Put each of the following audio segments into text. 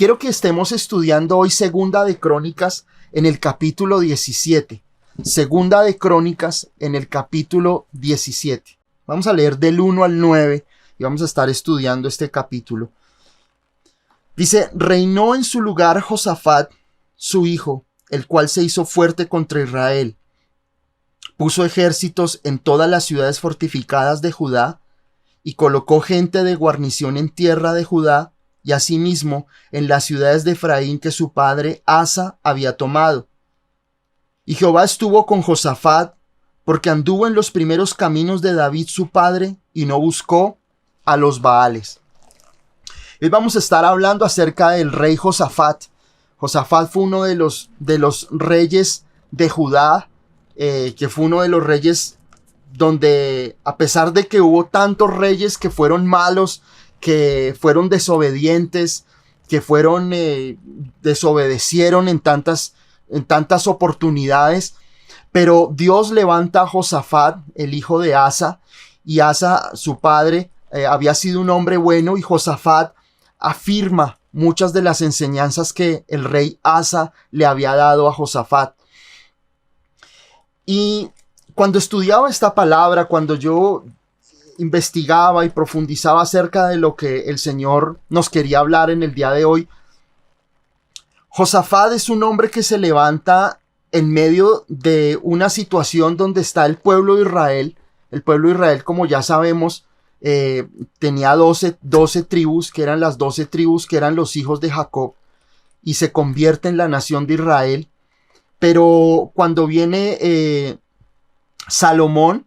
quiero que estemos estudiando hoy Segunda de Crónicas en el capítulo 17. Segunda de Crónicas en el capítulo 17. Vamos a leer del 1 al 9 y vamos a estar estudiando este capítulo. Dice: reinó en su lugar Josafat, su hijo, el cual se hizo fuerte contra Israel. Puso ejércitos en todas las ciudades fortificadas de Judá y colocó gente de guarnición en tierra de Judá y asimismo en las ciudades de Efraín que su padre Asa había tomado. Y Jehová estuvo con Josafat, porque anduvo en los primeros caminos de David su padre y no buscó a los Baales. Hoy vamos a estar hablando acerca del rey Josafat. Josafat fue uno de los reyes de Judá, que fue uno de los reyes donde, a pesar de que hubo tantos reyes que fueron malos, que fueron desobedientes, que desobedecieron en tantas oportunidades, pero Dios levanta a Josafat, el hijo de Asa, y Asa, su padre, había sido un hombre bueno, y Josafat afirma muchas de las enseñanzas que el rey Asa le había dado a Josafat. Y cuando estudiaba esta palabra, cuando yo investigaba y profundizaba acerca de lo que el Señor nos quería hablar en el día de hoy, Josafat es un hombre que se levanta en medio de una situación donde está el pueblo de Israel. El pueblo de Israel, como ya sabemos, tenía 12 tribus, que eran las 12 tribus que eran los hijos de Jacob, y se convierte en la nación de Israel. Pero cuando viene Salomón,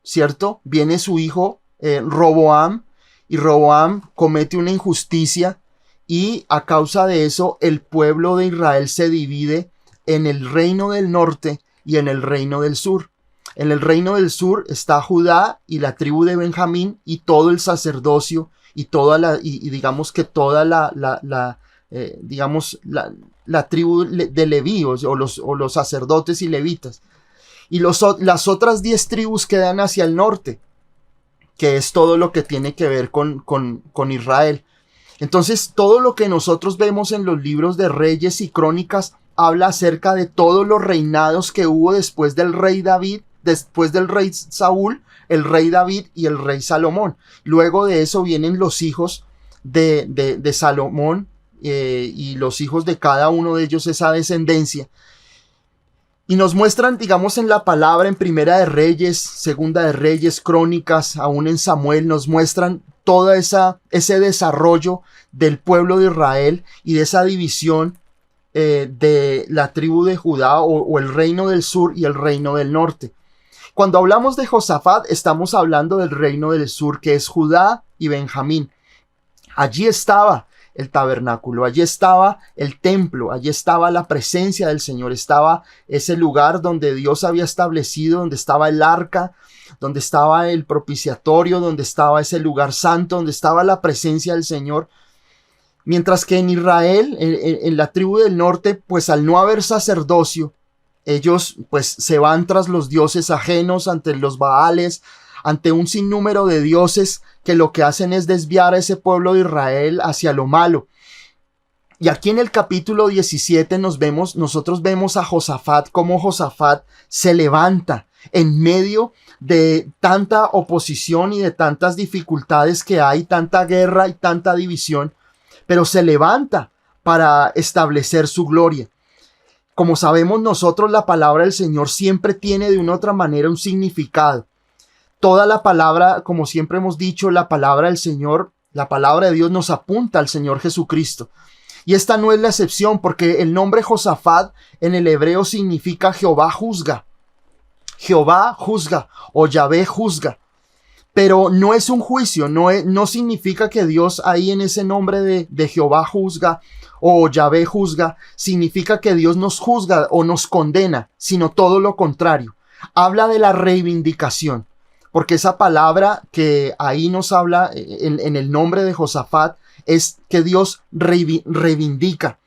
¿cierto? Viene su hijo Roboam, y Roboam comete una injusticia, y a causa de eso el pueblo de Israel se divide en el reino del norte y en el reino del sur. En el reino del sur está Judá y la tribu de Benjamín y todo el sacerdocio y toda la tribu de Leví, o los sacerdotes y levitas. Y las otras 10 tribus quedan hacia el norte, que es todo lo que tiene que ver con Israel. Entonces, todo lo que nosotros vemos en los libros de Reyes y Crónicas habla acerca de todos los reinados que hubo después del rey David, después del rey Saúl, el rey David y el rey Salomón. Luego de eso vienen los hijos de Salomón, y los hijos de cada uno de ellos, esa descendencia. Y nos muestran, digamos, en la palabra, en Primera de Reyes, Segunda de Reyes, Crónicas, aún en Samuel, nos muestran todo ese desarrollo del pueblo de Israel y de esa división de la tribu de Judá, o el reino del sur y el reino del norte. Cuando hablamos de Josafat, estamos hablando del reino del sur, que es Judá y Benjamín. Allí estaba el tabernáculo, allí estaba el templo, allí estaba la presencia del Señor, estaba ese lugar donde Dios había establecido, donde estaba el arca, donde estaba el propiciatorio, donde estaba ese lugar santo, donde estaba la presencia del Señor. Mientras que en Israel, en la tribu del norte, pues al no haber sacerdocio, ellos pues se van tras los dioses ajenos, ante los Baales, ante un sinnúmero de dioses que lo que hacen es desviar a ese pueblo de Israel hacia lo malo. Y aquí en el capítulo 17 nosotros vemos a Josafat, cómo Josafat se levanta en medio de tanta oposición y de tantas dificultades que hay, tanta guerra y tanta división, pero se levanta para establecer su gloria. Como sabemos nosotros, la palabra del Señor siempre tiene de una u otra manera un significado. Toda la palabra, como siempre hemos dicho, la palabra del Señor, la palabra de Dios nos apunta al Señor Jesucristo. Y esta no es la excepción, porque el nombre Josafat en el hebreo significa Jehová juzga. Jehová juzga o Yahvé juzga. Pero no es un juicio, no significa que Dios ahí en ese nombre de Jehová juzga o Yahvé juzga, significa que Dios nos juzga o nos condena, sino todo lo contrario. Habla de la reivindicación. Porque esa palabra que ahí nos habla en el nombre de Josafat es que Dios reivindica.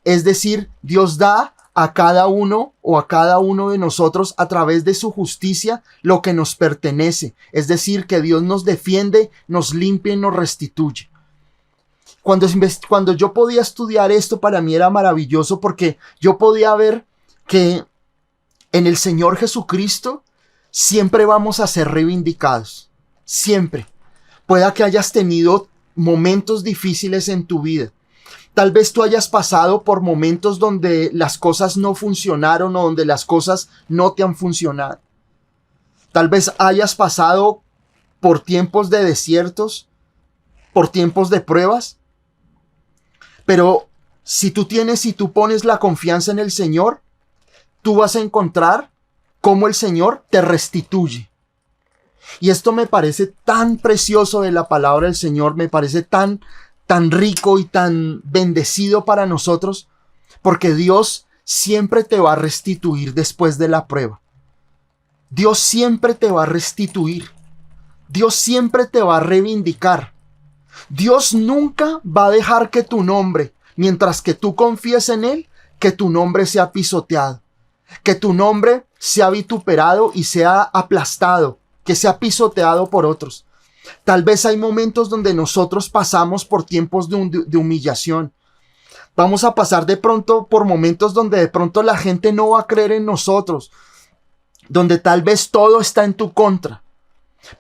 Es decir, Dios da a cada uno o a cada uno de nosotros a través de su justicia lo que nos pertenece. Es decir, que Dios nos defiende, nos limpia y nos restituye. Cuando yo podía estudiar esto, para mí era maravilloso, porque yo podía ver que en el Señor Jesucristo siempre vamos a ser reivindicados. Siempre. Pueda que hayas tenido momentos difíciles en tu vida. Tal vez tú hayas pasado por momentos donde las cosas no funcionaron o donde las cosas no te han funcionado. Tal vez hayas pasado por tiempos de desiertos, por tiempos de pruebas. Pero si tú pones la confianza en el Señor, tú vas a encontrar cómo el Señor te restituye. Y esto me parece tan precioso de la palabra del Señor, me parece tan rico y tan bendecido para nosotros, porque Dios siempre te va a restituir después de la prueba. Dios siempre te va a restituir. Dios siempre te va a reivindicar. Dios nunca va a dejar que tu nombre, mientras que tú confíes en Él, que tu nombre sea pisoteado, que tu nombre sea vituperado y sea aplastado, que sea pisoteado por otros. Tal vez hay momentos donde nosotros pasamos por tiempos de humillación. Vamos a pasar de pronto por momentos donde de pronto la gente no va a creer en nosotros, donde tal vez todo está en tu contra.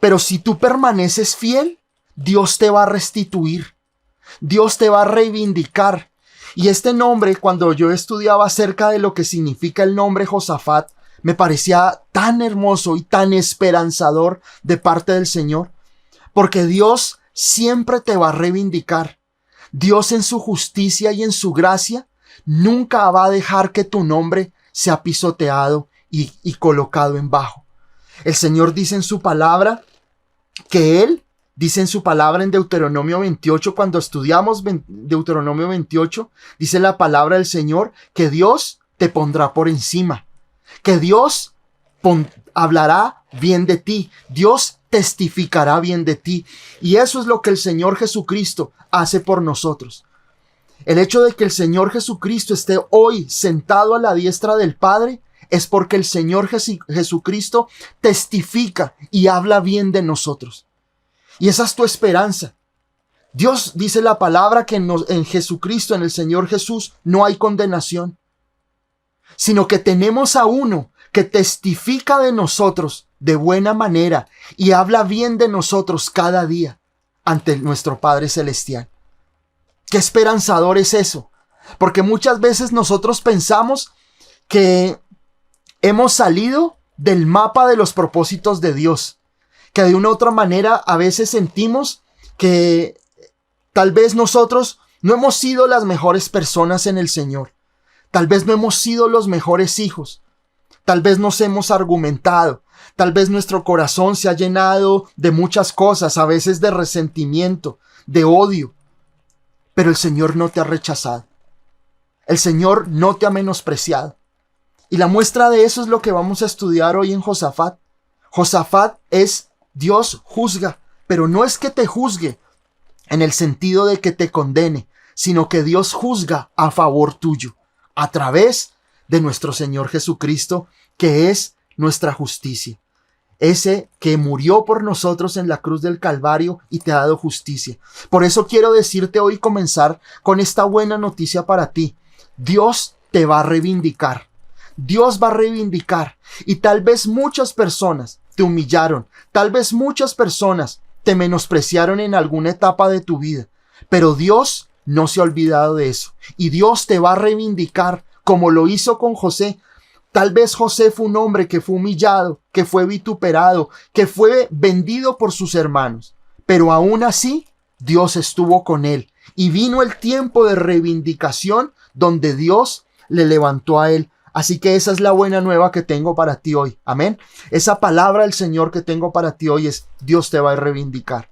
Pero si tú permaneces fiel, Dios te va a restituir. Dios te va a reivindicar. Y este nombre, cuando yo estudiaba acerca de lo que significa el nombre Josafat, me parecía tan hermoso y tan esperanzador de parte del Señor. Porque Dios siempre te va a reivindicar. Dios en su justicia y en su gracia nunca va a dejar que tu nombre sea pisoteado y colocado en bajo. El Señor dice en su palabra que Él, dice en su palabra en Deuteronomio 28, cuando estudiamos Deuteronomio 28, dice la palabra del Señor que Dios te pondrá por encima, que Dios hablará bien de ti, Dios testificará bien de ti. Y eso es lo que el Señor Jesucristo hace por nosotros. El hecho de que el Señor Jesucristo esté hoy sentado a la diestra del Padre es porque el Señor Jesucristo testifica y habla bien de nosotros. Y esa es tu esperanza. Dios dice la palabra que en Jesucristo, en el Señor Jesús, no hay condenación, sino que tenemos a uno que testifica de nosotros de buena manera y habla bien de nosotros cada día ante nuestro Padre Celestial. Qué esperanzador es eso, porque muchas veces nosotros pensamos que hemos salido del mapa de los propósitos de Dios, que de una u otra manera a veces sentimos que tal vez nosotros no hemos sido las mejores personas en el Señor, tal vez no hemos sido los mejores hijos, tal vez nos hemos argumentado, tal vez nuestro corazón se ha llenado de muchas cosas, a veces de resentimiento, de odio, pero el Señor no te ha rechazado, el Señor no te ha menospreciado. Y la muestra de eso es lo que vamos a estudiar hoy en Josafat. Josafat es Dios juzga, pero no es que te juzgue en el sentido de que te condene, sino que Dios juzga a favor tuyo, a través de nuestro Señor Jesucristo, que es nuestra justicia. Ese que murió por nosotros en la cruz del Calvario y te ha dado justicia. Por eso quiero decirte hoy, comenzar con esta buena noticia para ti. Dios te va a reivindicar. Dios va a reivindicar. Y tal vez muchas personas te humillaron. Tal vez muchas personas te menospreciaron en alguna etapa de tu vida. Pero Dios no se ha olvidado de eso. Y Dios te va a reivindicar como lo hizo con José. Tal vez José fue un hombre que fue humillado, que fue vituperado, que fue vendido por sus hermanos. Pero aún así, Dios estuvo con él. Y vino el tiempo de reivindicación donde Dios le levantó a él. Así que esa es la buena nueva que tengo para ti hoy. Amén. Esa palabra del Señor que tengo para ti hoy es: Dios te va a reivindicar.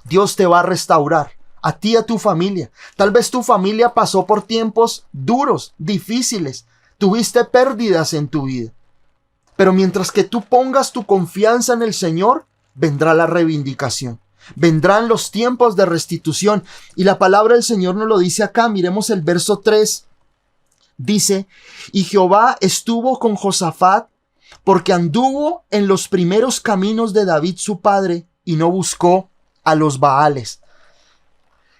Dios te va a restaurar. A ti y a tu familia. Tal vez tu familia pasó por tiempos duros, difíciles. Tuviste pérdidas en tu vida. Pero mientras que tú pongas tu confianza en el Señor, vendrá la reivindicación. Vendrán los tiempos de restitución. Y la palabra del Señor nos lo dice acá. Miremos el verso 3. Dice: y Jehová estuvo con Josafat, porque anduvo en los primeros caminos de David su padre, y no buscó a los Baales.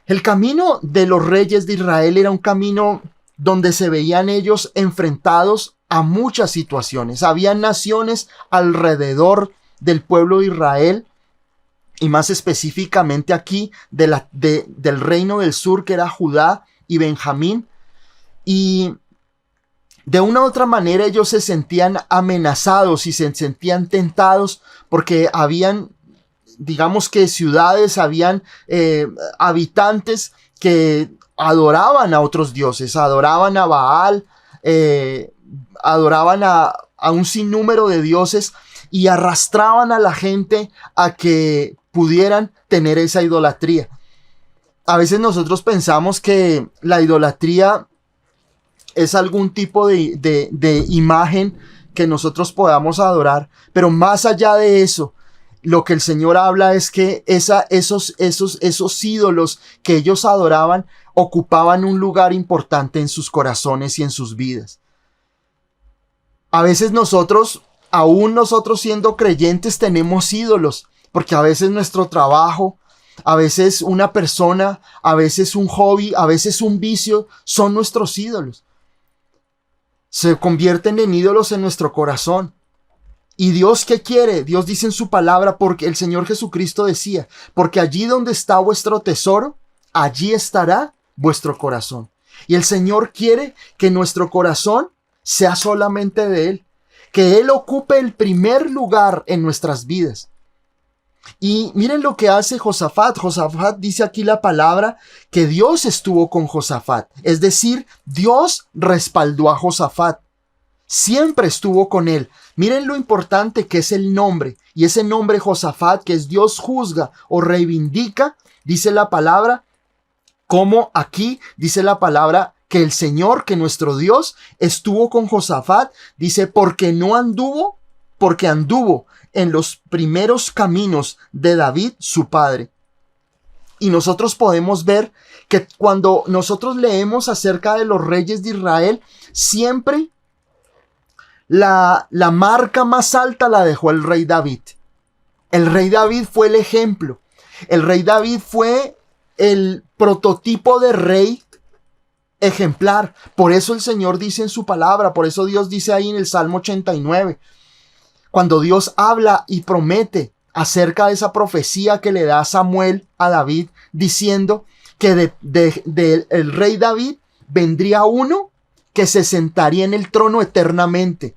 El camino de los reyes de Israel era un camino donde se veían ellos enfrentados a muchas situaciones. Había naciones alrededor del pueblo de Israel, y más específicamente aquí del reino del sur, que era Judá y Benjamín. Y de una u otra manera ellos se sentían amenazados y se sentían tentados, porque habían, digamos que ciudades, habían habitantes que adoraban a otros dioses, adoraban a Baal, adoraban a un sinnúmero de dioses, y arrastraban a la gente a que pudieran tener esa idolatría. A veces nosotros pensamos que la idolatría es algún tipo de imagen que nosotros podamos adorar, pero más allá de eso, lo que el Señor habla es que esos ídolos que ellos adoraban ocupaban un lugar importante en sus corazones y en sus vidas. A veces nosotros, aún nosotros siendo creyentes, tenemos ídolos, porque a veces nuestro trabajo, a veces una persona, a veces un hobby, a veces un vicio son nuestros ídolos. Se convierten en ídolos en nuestro corazón. ¿Y Dios qué quiere? Dios dice en su palabra, porque el Señor Jesucristo decía, porque allí donde está vuestro tesoro, allí estará vuestro corazón. Y el Señor quiere que nuestro corazón sea solamente de Él, que Él ocupe el primer lugar en nuestras vidas. Y miren lo que hace Josafat. Josafat dice aquí la palabra que Dios estuvo con Josafat. Es decir, Dios respaldó a Josafat. Siempre estuvo con él. Miren lo importante que es el nombre. Y ese nombre Josafat, que es Dios juzga o reivindica, dice la palabra, como aquí dice la palabra que el Señor, que nuestro Dios estuvo con Josafat. Dice, porque anduvo en los primeros caminos de David, su padre. Y nosotros podemos ver que cuando nosotros leemos acerca de los reyes de Israel, siempre la marca más alta la dejó el rey David. El rey David fue el ejemplo. El rey David fue el prototipo de rey ejemplar. Por eso el Señor dice en su palabra, por eso Dios dice ahí en el Salmo 89, cuando Dios habla y promete acerca de esa profecía que le da Samuel a David, diciendo que del rey David vendría uno que se sentaría en el trono eternamente,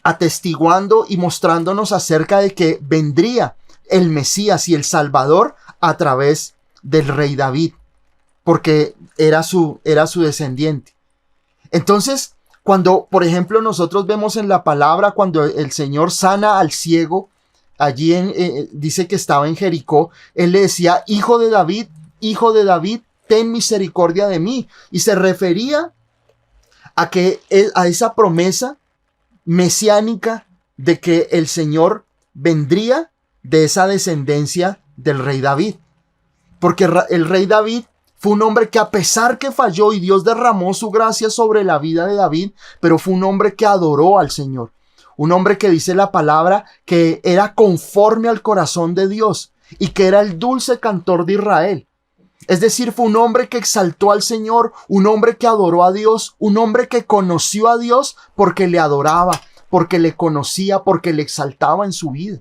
atestiguando y mostrándonos acerca de que vendría el Mesías y el Salvador a través del rey David, porque era su descendiente. Entonces, cuando, por ejemplo, nosotros vemos en la palabra, cuando el Señor sana al ciego, allí dice que estaba en Jericó, Él le decía, hijo de David, ten misericordia de mí. Y se refería a esa promesa mesiánica de que el Señor vendría de esa descendencia del rey David. Porque el rey David fue un hombre que, a pesar que falló y Dios derramó su gracia sobre la vida de David, pero fue un hombre que adoró al Señor. Un hombre que dice la palabra que era conforme al corazón de Dios y que era el dulce cantor de Israel. Es decir, fue un hombre que exaltó al Señor, un hombre que adoró a Dios, un hombre que conoció a Dios porque le adoraba, porque le conocía, porque le exaltaba en su vida.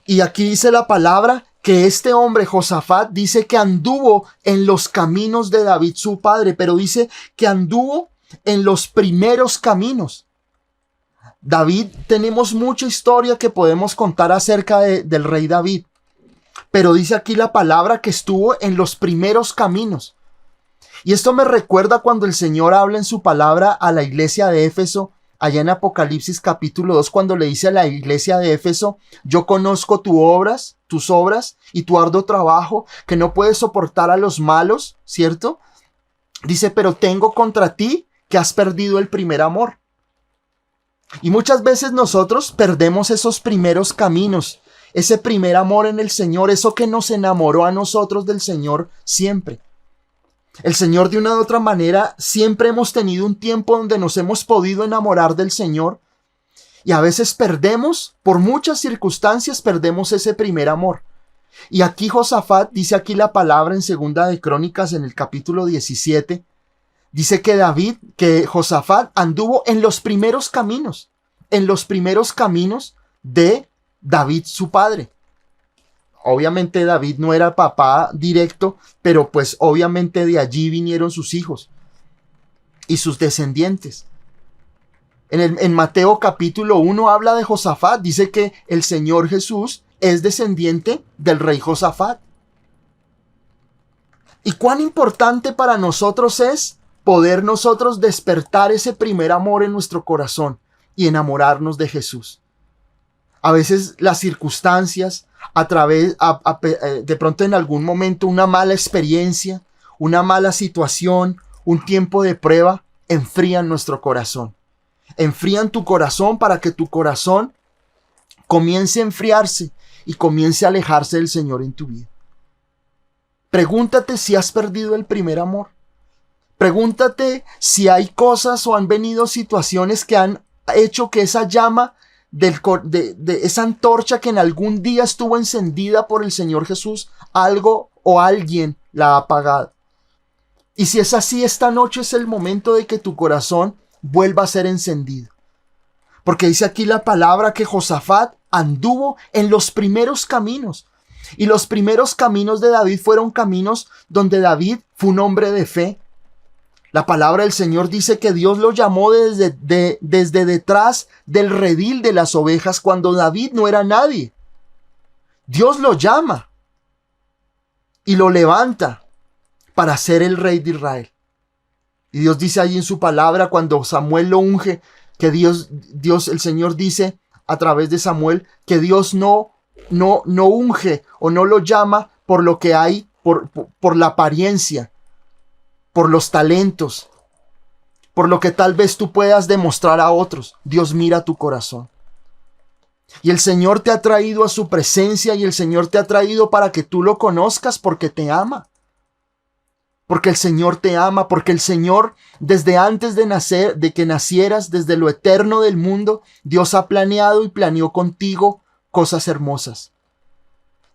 Y aquí dice la palabra que este hombre, Josafat, dice que anduvo en los caminos de David su padre, pero dice que anduvo en los primeros caminos. David, tenemos mucha historia que podemos contar acerca del rey David, pero dice aquí la palabra que estuvo en los primeros caminos. Y esto me recuerda cuando el Señor habla en su palabra a la iglesia de Éfeso, allá en Apocalipsis capítulo 2, cuando le dice a la iglesia de Éfeso, yo conozco tus obras y tu arduo trabajo, que no puedes soportar a los malos, ¿cierto? Dice, pero tengo contra ti que has perdido el primer amor. Y muchas veces nosotros perdemos esos primeros caminos, ese primer amor en el Señor, eso que nos enamoró a nosotros del Señor siempre. El Señor, de una u otra manera, siempre hemos tenido un tiempo donde nos hemos podido enamorar del Señor, y a veces perdemos, por muchas circunstancias, perdemos ese primer amor. Y aquí Josafat, dice aquí la palabra en Segunda de Crónicas, en el capítulo 17, dice que Josafat anduvo en los primeros caminos de David su padre. Obviamente David no era papá directo, pero pues obviamente de allí vinieron sus hijos y sus descendientes. En Mateo capítulo 1 habla de Josafat, dice que el Señor Jesús es descendiente del rey Josafat. ¿Y cuán importante para nosotros es poder nosotros despertar ese primer amor en nuestro corazón y enamorarnos de Jesús? A veces las circunstancias, de pronto en algún momento una mala experiencia, una mala situación, un tiempo de prueba, enfrían nuestro corazón. Enfrían tu corazón para que tu corazón comience a enfriarse y comience a alejarse del Señor en tu vida. Pregúntate si has perdido el primer amor. Pregúntate si hay cosas o han venido situaciones que han hecho que esa llama de esa antorcha que en algún día estuvo encendida por el Señor Jesús, algo o alguien la ha apagado. Y si es así, esta noche es el momento de que tu corazón vuelva a ser encendido. Porque dice aquí la palabra que Josafat anduvo en los primeros caminos. Y los primeros caminos de David fueron caminos donde David fue un hombre de fe. La palabra del Señor dice que Dios lo llamó desde detrás del redil de las ovejas cuando David no era nadie. Dios lo llama y lo levanta para ser el rey de Israel. Y Dios dice allí en su palabra cuando Samuel lo unge, que Dios, el Señor dice a través de Samuel que Dios no unge o no lo llama por lo que hay, por la apariencia, por los talentos, por lo que tal vez tú puedas demostrar a otros. Dios mira tu corazón. Y el Señor te ha traído a su presencia y el Señor te ha traído para que tú lo conozcas porque te ama. Porque el Señor te ama, porque el Señor desde antes de que nacieras, desde lo eterno del mundo, Dios ha planeado y planeó contigo cosas hermosas.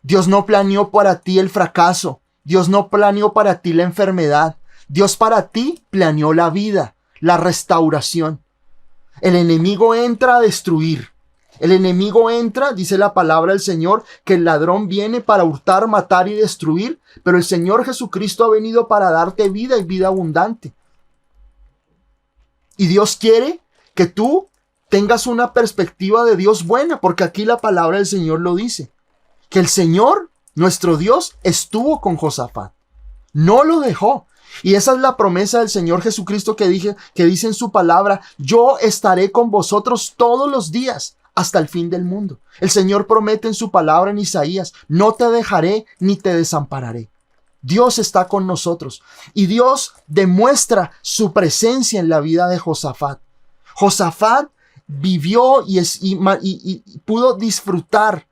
Dios no planeó para ti el fracaso. Dios no planeó para ti la enfermedad. Dios para ti planeó la vida, la restauración. El enemigo entra a destruir. El enemigo entra, dice la palabra del Señor, que el ladrón viene para hurtar, matar y destruir, pero el Señor Jesucristo ha venido para darte vida y vida abundante. Y Dios quiere que tú tengas una perspectiva de Dios buena, porque aquí la palabra del Señor lo dice, que el Señor, nuestro Dios, estuvo con Josafat, no lo dejó. Y esa es la promesa del Señor Jesucristo que dice en su palabra, yo estaré con vosotros todos los días hasta el fin del mundo. El Señor promete en su palabra en Isaías, no te dejaré ni te desampararé. Dios está con nosotros y Dios demuestra su presencia en la vida de Josafat. Josafat vivió y pudo disfrutar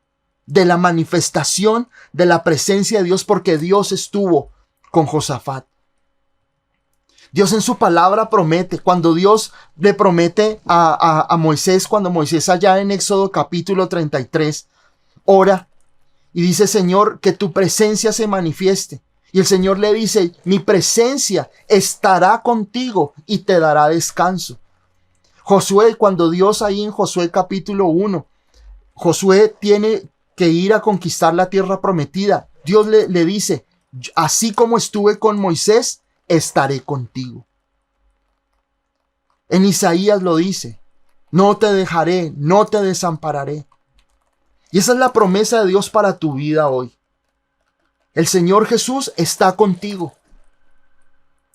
de la manifestación de la presencia de Dios porque Dios estuvo con Josafat. Dios en su palabra promete, cuando Dios le promete a Moisés, cuando Moisés allá en Éxodo capítulo 33, ora y dice, Señor, que tu presencia se manifieste. Y el Señor le dice, mi presencia estará contigo y te dará descanso. Josué, cuando Dios ahí en Josué capítulo 1, Josué tiene que ir a conquistar la tierra prometida. Dios le dice, así como estuve con Moisés, estaré contigo. En Isaías lo dice, no te dejaré, no te desampararé. Y esa es la promesa de Dios para tu vida hoy. El Señor Jesús está contigo.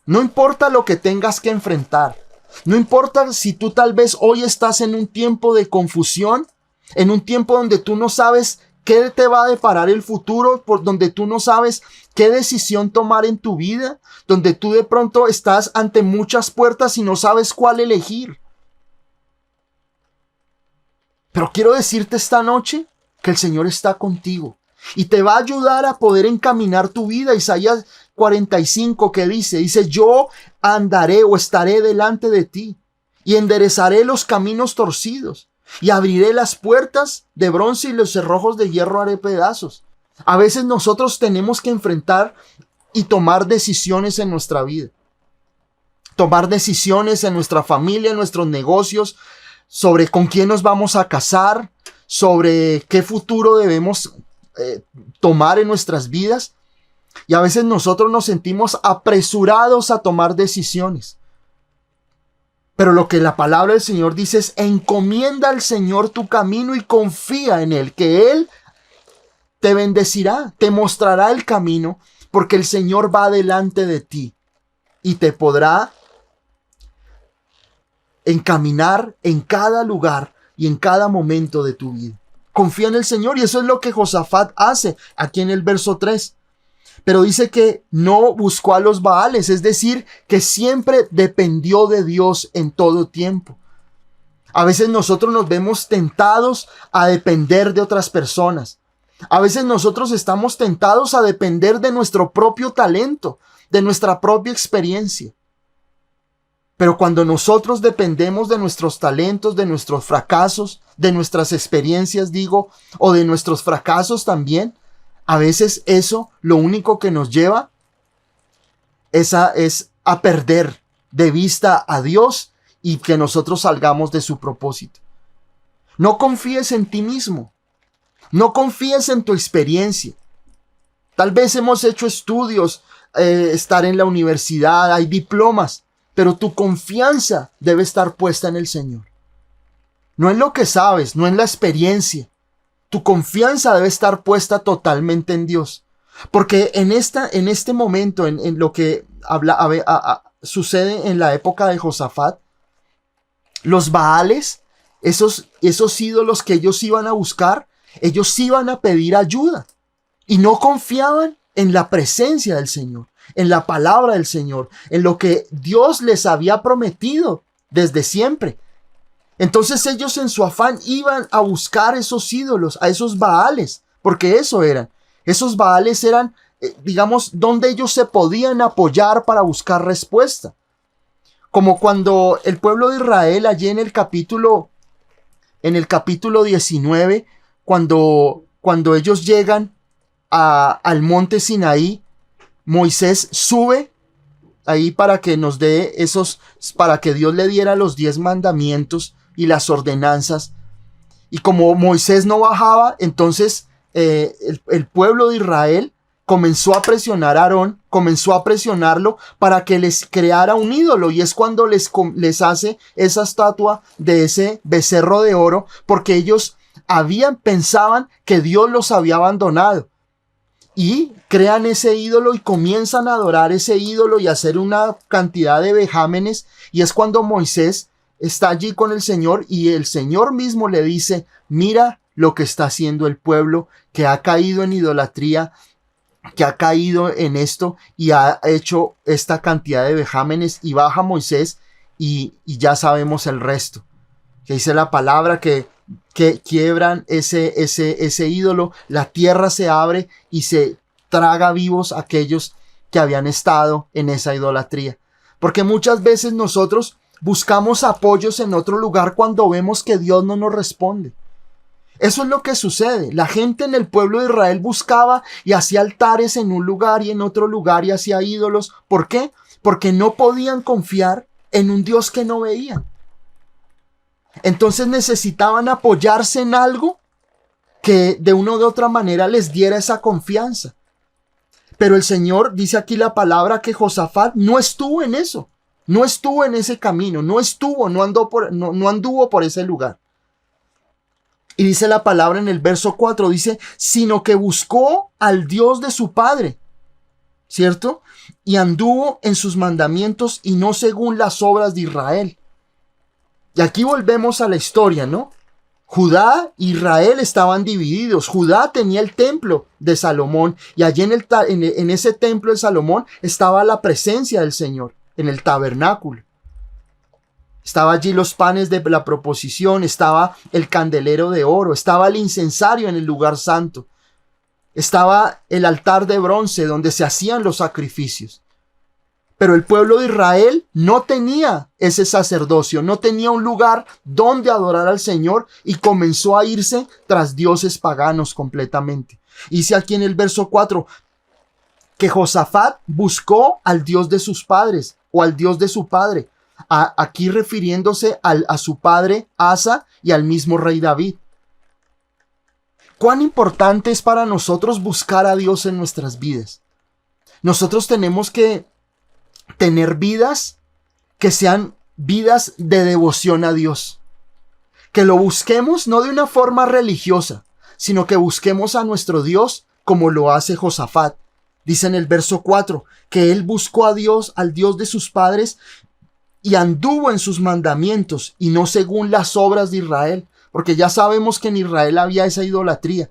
No importa lo que tengas que enfrentar. No importa si tú tal vez hoy estás en un tiempo de confusión, en un tiempo donde tú no sabes qué te va a deparar el futuro, por donde tú no sabes qué decisión tomar en tu vida, donde tú de pronto estás ante muchas puertas y no sabes cuál elegir. Pero quiero decirte esta noche que el Señor está contigo y te va a ayudar a poder encaminar tu vida. Isaías 45 que dice, yo andaré o estaré delante de ti y enderezaré los caminos torcidos y abriré las puertas de bronce y los cerrojos de hierro haré pedazos. A veces nosotros tenemos que enfrentar y tomar decisiones en nuestra vida. Tomar decisiones en nuestra familia, en nuestros negocios, sobre con quién nos vamos a casar, sobre qué futuro debemos tomar en nuestras vidas. Y a veces nosotros nos sentimos apresurados a tomar decisiones. Pero lo que la palabra del Señor dice es: encomienda al Señor tu camino y confía en Él, que Él te bendecirá, te mostrará el camino, porque el Señor va delante de ti y te podrá encaminar en cada lugar y en cada momento de tu vida. Confía en el Señor, y eso es lo que Josafat hace aquí en el verso 3. Pero dice que no buscó a los Baales, es decir, que siempre dependió de Dios en todo tiempo. A veces nosotros nos vemos tentados a depender de otras personas. A veces nosotros estamos tentados a depender de nuestro propio talento, de nuestra propia experiencia. Pero cuando nosotros dependemos de nuestros talentos, de nuestros fracasos, de nuestras experiencias, o de nuestros fracasos también, a veces eso lo único que nos lleva es a perder de vista a Dios y que nosotros salgamos de su propósito. No confíes en ti mismo. No confíes en tu experiencia. Tal vez hemos hecho estudios, estar en la universidad, hay diplomas, pero tu confianza debe estar puesta en el Señor. No en lo que sabes, no en la experiencia. Tu confianza debe estar puesta totalmente en Dios. Porque en este momento, en lo que sucede en la época de Josafat, los Baales, esos ídolos que ellos iban a buscar, ellos iban a pedir ayuda y no confiaban en la presencia del Señor, en la palabra del Señor, en lo que Dios les había prometido desde siempre. Entonces ellos en su afán iban a buscar esos ídolos, a esos Baales, porque eso eran. Esos Baales eran, donde ellos se podían apoyar para buscar respuesta. Como cuando el pueblo de Israel, allí en el capítulo 19, cuando ellos llegan al monte Sinaí, Moisés sube ahí para que para que Dios le diera los 10 mandamientos y las ordenanzas. Y como Moisés no bajaba, entonces el pueblo de Israel comenzó a presionar a Aarón, comenzó a presionarlo para que les creara un ídolo, y es cuando les hace esa estatua de ese becerro de oro, porque ellos pensaban que Dios los había abandonado, y crean ese ídolo y comienzan a adorar ese ídolo y a hacer una cantidad de vejámenes, y es cuando Moisés está allí con el Señor y el Señor mismo le dice: mira lo que está haciendo el pueblo, que ha caído en idolatría, que ha caído en esto y ha hecho esta cantidad de vejámenes. Y baja Moisés y ya sabemos el resto, que dice la palabra que quiebran ese ídolo, la tierra se abre y se traga vivos aquellos que habían estado en esa idolatría. Porque muchas veces nosotros buscamos apoyos en otro lugar cuando vemos que Dios no nos responde. Eso es lo que sucede. La gente en el pueblo de Israel buscaba y hacía altares en un lugar y en otro lugar y hacía ídolos. ¿Por qué? Porque no podían confiar en un Dios que no veían. Entonces necesitaban apoyarse en algo que de una u otra manera les diera esa confianza. Pero el Señor dice aquí la palabra que Josafat no estuvo en eso. No estuvo en ese camino. No anduvo por ese lugar. Y dice la palabra en el verso 4, dice, sino que buscó al Dios de su padre, ¿cierto? Y anduvo en sus mandamientos y no según las obras de Israel. Y aquí volvemos a la historia, ¿no? Judá e Israel estaban divididos. Judá tenía el templo de Salomón y allí en ese templo de Salomón estaba la presencia del Señor, en el tabernáculo. Estaba allí los panes de la proposición, estaba el candelero de oro, estaba el incensario en el lugar santo, estaba el altar de bronce donde se hacían los sacrificios. Pero el pueblo de Israel no tenía ese sacerdocio, no tenía un lugar donde adorar al Señor y comenzó a irse tras dioses paganos completamente. Dice aquí en el verso 4 que Josafat buscó al Dios de sus padres o al Dios de su padre, aquí refiriéndose a su padre Asa y al mismo rey David. ¿Cuán importante es para nosotros buscar a Dios en nuestras vidas? Nosotros tenemos que tener vidas que sean vidas de devoción a Dios. Que lo busquemos no de una forma religiosa, sino que busquemos a nuestro Dios como lo hace Josafat. Dice en el verso 4 que él buscó a Dios, al Dios de sus padres, y anduvo en sus mandamientos y no según las obras de Israel, porque ya sabemos que en Israel había esa idolatría.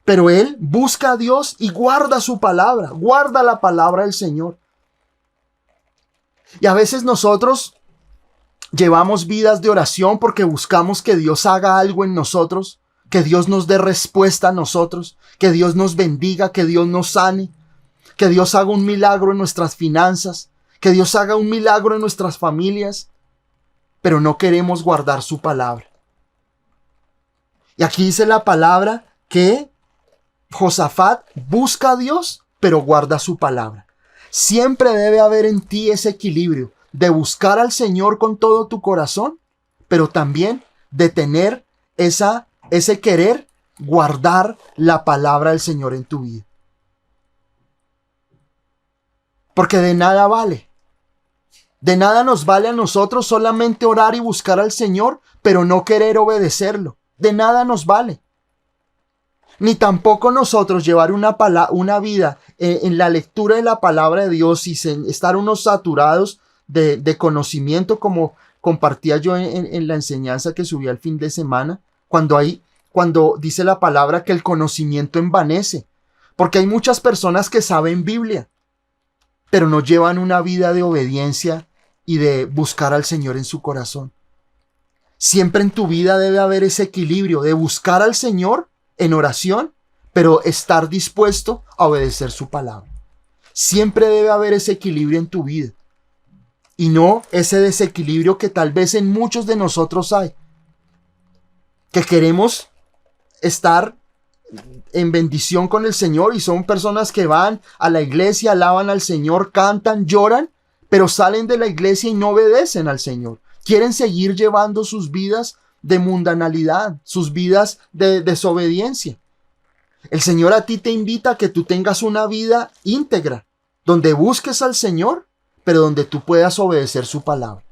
Pero él busca a Dios y guarda su palabra, guarda la palabra del Señor. Y a veces nosotros llevamos vidas de oración porque buscamos que Dios haga algo en nosotros, que Dios nos dé respuesta a nosotros, que Dios nos bendiga, que Dios nos sane, que Dios haga un milagro en nuestras finanzas, que Dios haga un milagro en nuestras familias, pero no queremos guardar su palabra. Y aquí dice la palabra que Josafat busca a Dios, pero guarda su palabra. Siempre debe haber en ti ese equilibrio de buscar al Señor con todo tu corazón, pero también de tener ese querer guardar la palabra del Señor en tu vida. Porque de nada vale. De nada nos vale a nosotros solamente orar y buscar al Señor, pero no querer obedecerlo. De nada nos vale. Ni tampoco nosotros llevar una vida en la lectura de la palabra de Dios y estar unos saturados de conocimiento, como compartía yo en la enseñanza que subí al fin de semana, cuando dice la palabra que el conocimiento envanece. Porque hay muchas personas que saben Biblia, pero no llevan una vida de obediencia y de buscar al Señor en su corazón. Siempre en tu vida debe haber ese equilibrio de buscar al Señor en oración, pero estar dispuesto a obedecer su palabra. Siempre debe haber ese equilibrio en tu vida. Y no ese desequilibrio que tal vez en muchos de nosotros hay. Que queremos estar en bendición con el Señor y son personas que van a la iglesia, alaban al Señor, cantan, lloran, pero salen de la iglesia y no obedecen al Señor. Quieren seguir llevando sus vidas de mundanalidad, sus vidas de desobediencia. El Señor a ti te invita a que tú tengas una vida íntegra, donde busques al Señor, pero donde tú puedas obedecer su palabra.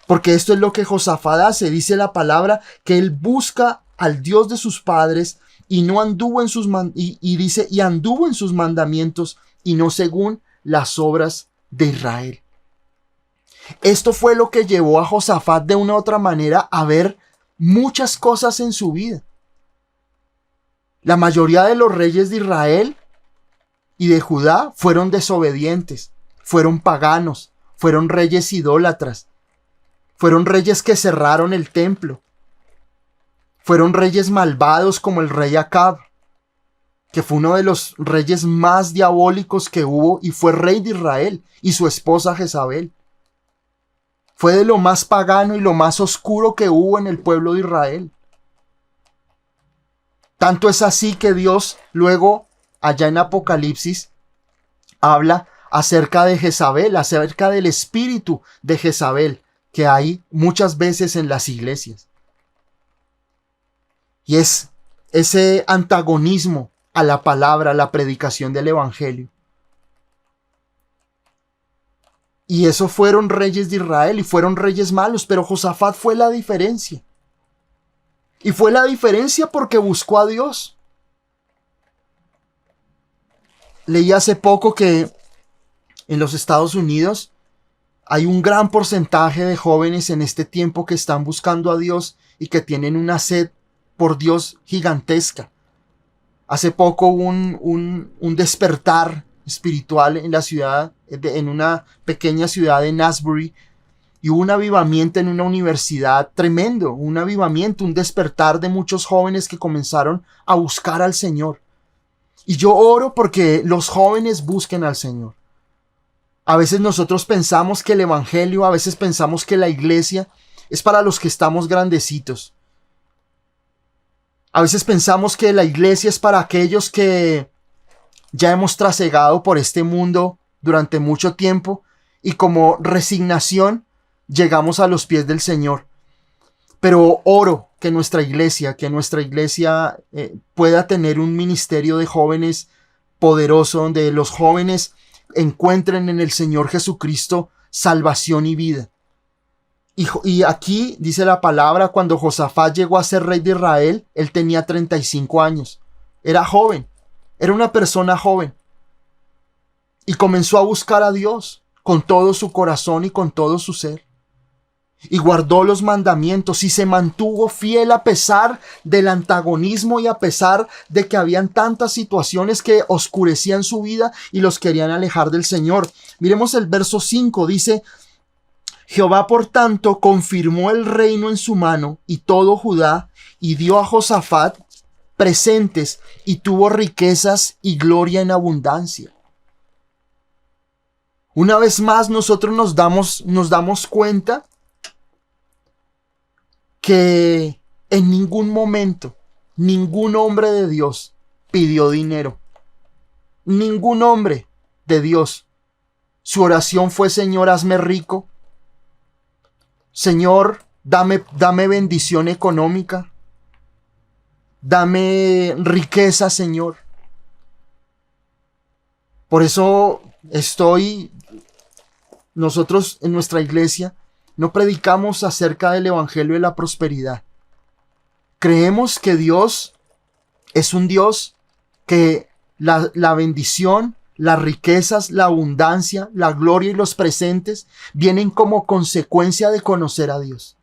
Porque esto es lo que Josafat hace. Dice la palabra que él busca al Dios de sus padres y no anduvo en sus y anduvo en sus mandamientos y no según las obras de Israel. Esto fue lo que llevó a Josafat de una u otra manera a ver muchas cosas en su vida. La mayoría de los reyes de Israel y de Judá fueron desobedientes, fueron paganos, fueron reyes idólatras, fueron reyes que cerraron el templo, fueron reyes malvados como el rey Acab, que fue uno de los reyes más diabólicos que hubo y fue rey de Israel, y su esposa Jezabel. Fue de lo más pagano y lo más oscuro que hubo en el pueblo de Israel. Tanto es así que Dios luego, allá en Apocalipsis, habla acerca de Jezabel, acerca del espíritu de Jezabel que hay muchas veces en las iglesias. Y es ese antagonismo a la palabra, a la predicación del evangelio. Y eso fueron reyes de Israel y fueron reyes malos, pero Josafat fue la diferencia. Y fue la diferencia porque buscó a Dios. Leí hace poco que en los Estados Unidos hay un gran porcentaje de jóvenes en este tiempo que están buscando a Dios y que tienen una sed por Dios gigantesca. Hace poco hubo un despertar espiritual en la ciudad, en una pequeña ciudad de Asbury, y hubo un avivamiento en una universidad tremendo, un avivamiento, un despertar de muchos jóvenes que comenzaron a buscar al Señor. Y yo oro porque los jóvenes busquen al Señor. A veces nosotros pensamos que el evangelio, a veces pensamos que la iglesia es para los que estamos grandecitos. A veces pensamos que la iglesia es para aquellos que ya hemos trasegado por este mundo durante mucho tiempo y como resignación llegamos a los pies del Señor. Pero oro que nuestra iglesia pueda tener un ministerio de jóvenes poderoso, donde los jóvenes encuentren en el Señor Jesucristo salvación y vida. Y aquí dice la palabra, cuando Josafat llegó a ser rey de Israel, él tenía 35 años. Era joven, era una persona joven. Y comenzó a buscar a Dios con todo su corazón y con todo su ser. Y guardó los mandamientos y se mantuvo fiel a pesar del antagonismo y a pesar de que habían tantas situaciones que oscurecían su vida y los querían alejar del Señor. Miremos el verso 5, dice: Jehová, por tanto, confirmó el reino en su mano y todo Judá, y dio a Josafat presentes, y tuvo riquezas y gloria en abundancia. Una vez más, nosotros nos damos cuenta que en ningún momento ningún hombre de Dios pidió dinero. Ningún hombre de Dios. Su oración fue: Señor, hazme rico. Señor, dame bendición económica. Dame riqueza, Señor. Por eso nosotros en nuestra iglesia no predicamos acerca del evangelio de la prosperidad. Creemos que Dios es un Dios que la bendición, las riquezas, la abundancia, la gloria y los presentes vienen como consecuencia de conocer a Dios.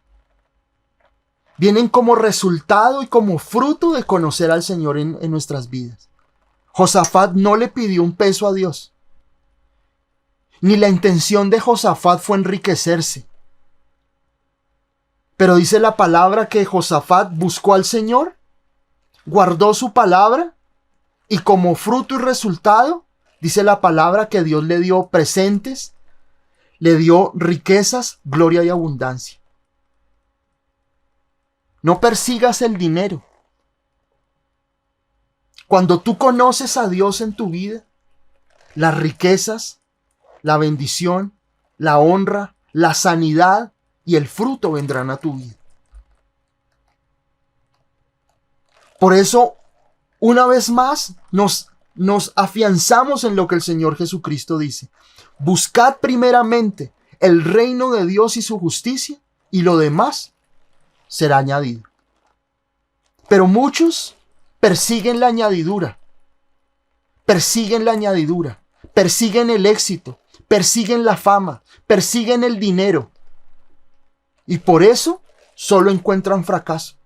Vienen como resultado y como fruto de conocer al Señor en nuestras vidas. Josafat no le pidió un peso a Dios. Ni la intención de Josafat fue enriquecerse. Pero dice la palabra que Josafat buscó al Señor, guardó su palabra y como fruto y resultado, dice la palabra que Dios le dio presentes, le dio riquezas, gloria y abundancia. No persigas el dinero. Cuando tú conoces a Dios en tu vida, las riquezas, la bendición, la honra, la sanidad y el fruto vendrán a tu vida. Por eso, una vez más, nos afianzamos en lo que el Señor Jesucristo dice. Buscad primeramente el reino de Dios y su justicia, y lo demás será añadido. Pero muchos persiguen la añadidura, persiguen el éxito, persiguen la fama, persiguen el dinero. Y por eso solo encuentran fracaso.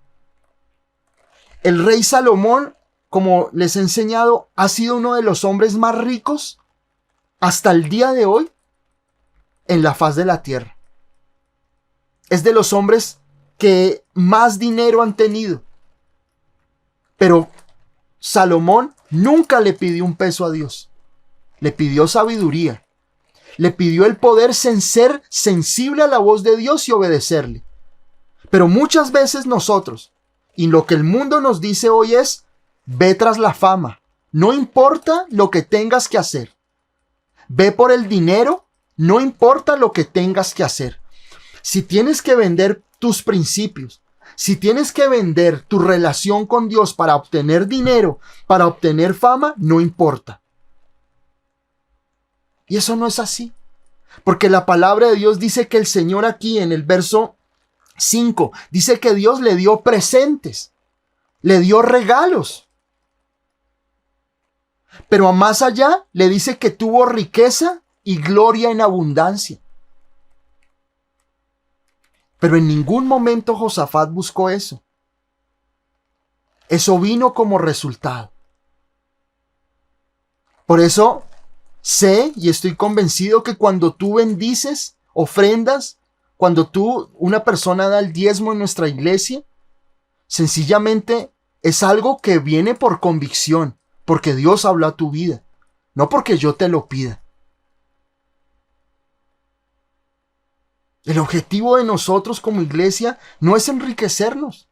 El rey Salomón, como les he enseñado, ha sido uno de los hombres más ricos hasta el día de hoy en la faz de la tierra. Es de los hombres que más dinero han tenido. Pero Salomón nunca le pidió un peso a Dios. Le pidió sabiduría. Le pidió el poder ser sensible a la voz de Dios y obedecerle. Pero muchas veces nosotros, y lo que el mundo nos dice hoy es: ve tras la fama. No importa lo que tengas que hacer. Ve por el dinero. No importa lo que tengas que hacer. Si tienes que vender tus principios, si tienes que vender tu relación con Dios para obtener dinero, para obtener fama, no importa. Y eso no es así. Porque la palabra de Dios dice que el Señor aquí en el verso 5 dice que Dios le dio presentes, le dio regalos. Pero a más allá le dice que tuvo riqueza y gloria en abundancia. Pero en ningún momento Josafat buscó eso. Eso vino como resultado. Por eso sé y estoy convencido que cuando tú bendices, ofrendas, cuando una persona da el diezmo en nuestra iglesia, sencillamente es algo que viene por convicción, porque Dios habló a tu vida, no porque yo te lo pida. El objetivo de nosotros como iglesia no es enriquecernos.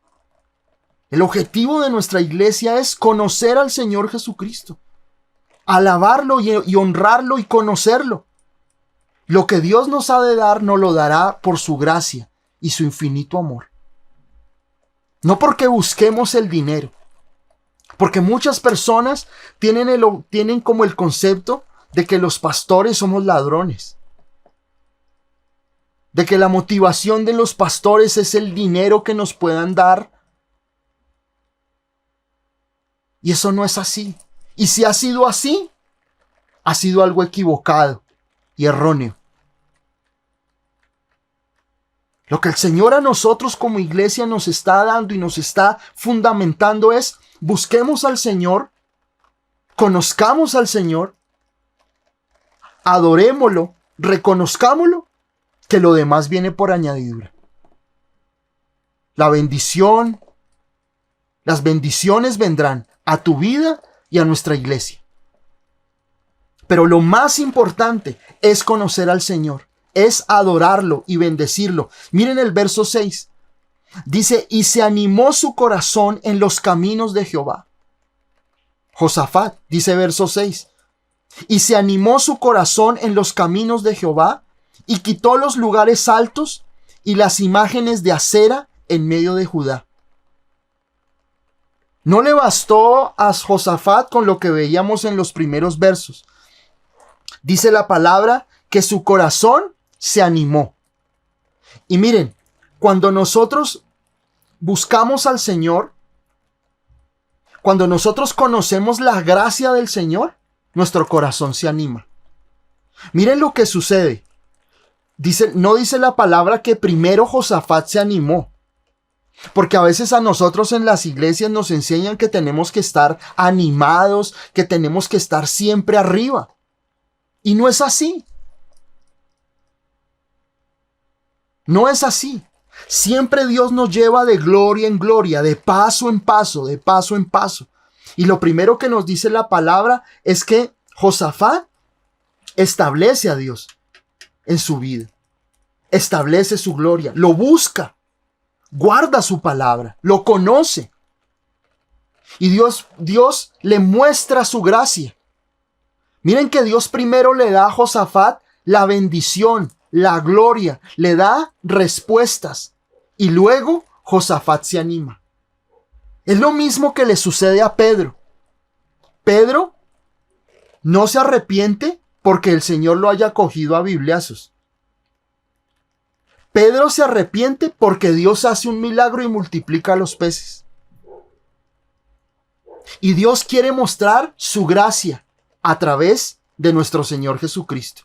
El objetivo de nuestra iglesia es conocer al Señor Jesucristo, alabarlo y honrarlo y conocerlo. Lo que Dios nos ha de dar, nos lo dará por su gracia y su infinito amor. No porque busquemos el dinero, porque muchas personas tienen como el concepto de que los pastores somos ladrones, de que la motivación de los pastores es el dinero que nos puedan dar. Y eso no es así. Y si ha sido así, ha sido algo equivocado y erróneo. Lo que el Señor a nosotros como iglesia nos está dando y nos está fundamentando es: busquemos al Señor, conozcamos al Señor, adorémoslo, reconozcámoslo, que lo demás viene por añadidura. La bendición, las bendiciones vendrán a tu vida y a nuestra iglesia. Pero lo más importante es conocer al Señor, es adorarlo y bendecirlo. Miren el verso 6. Dice: y se animó su corazón en los caminos de Jehová. Josafat, dice verso 6. Y se animó su corazón en los caminos de Jehová, y quitó los lugares altos y las imágenes de acera en medio de Judá. No le bastó a Josafat con lo que veíamos en los primeros versos. Dice la palabra que su corazón se animó. Y miren, cuando nosotros buscamos al Señor, cuando nosotros conocemos la gracia del Señor, nuestro corazón se anima. Miren lo que sucede. No dice la palabra que primero Josafat se animó. Porque a veces a nosotros en las iglesias nos enseñan que tenemos que estar animados, que tenemos que estar siempre arriba. Y no es así. No es así. Siempre Dios nos lleva de gloria en gloria, de paso en paso, de paso en paso. Y lo primero que nos dice la palabra es que Josafat establece a Dios en su vida. Establece su gloria, lo busca, guarda su palabra, lo conoce. Y Dios le muestra su gracia. Miren que Dios primero le da a Josafat la bendición, la gloria, le da respuestas. Y luego Josafat se anima. Es lo mismo que le sucede a Pedro. Pedro no se arrepiente porque el Señor lo haya cogido a bibliazos. Pedro se arrepiente porque Dios hace un milagro y multiplica los peces. Y Dios quiere mostrar su gracia a través de nuestro Señor Jesucristo.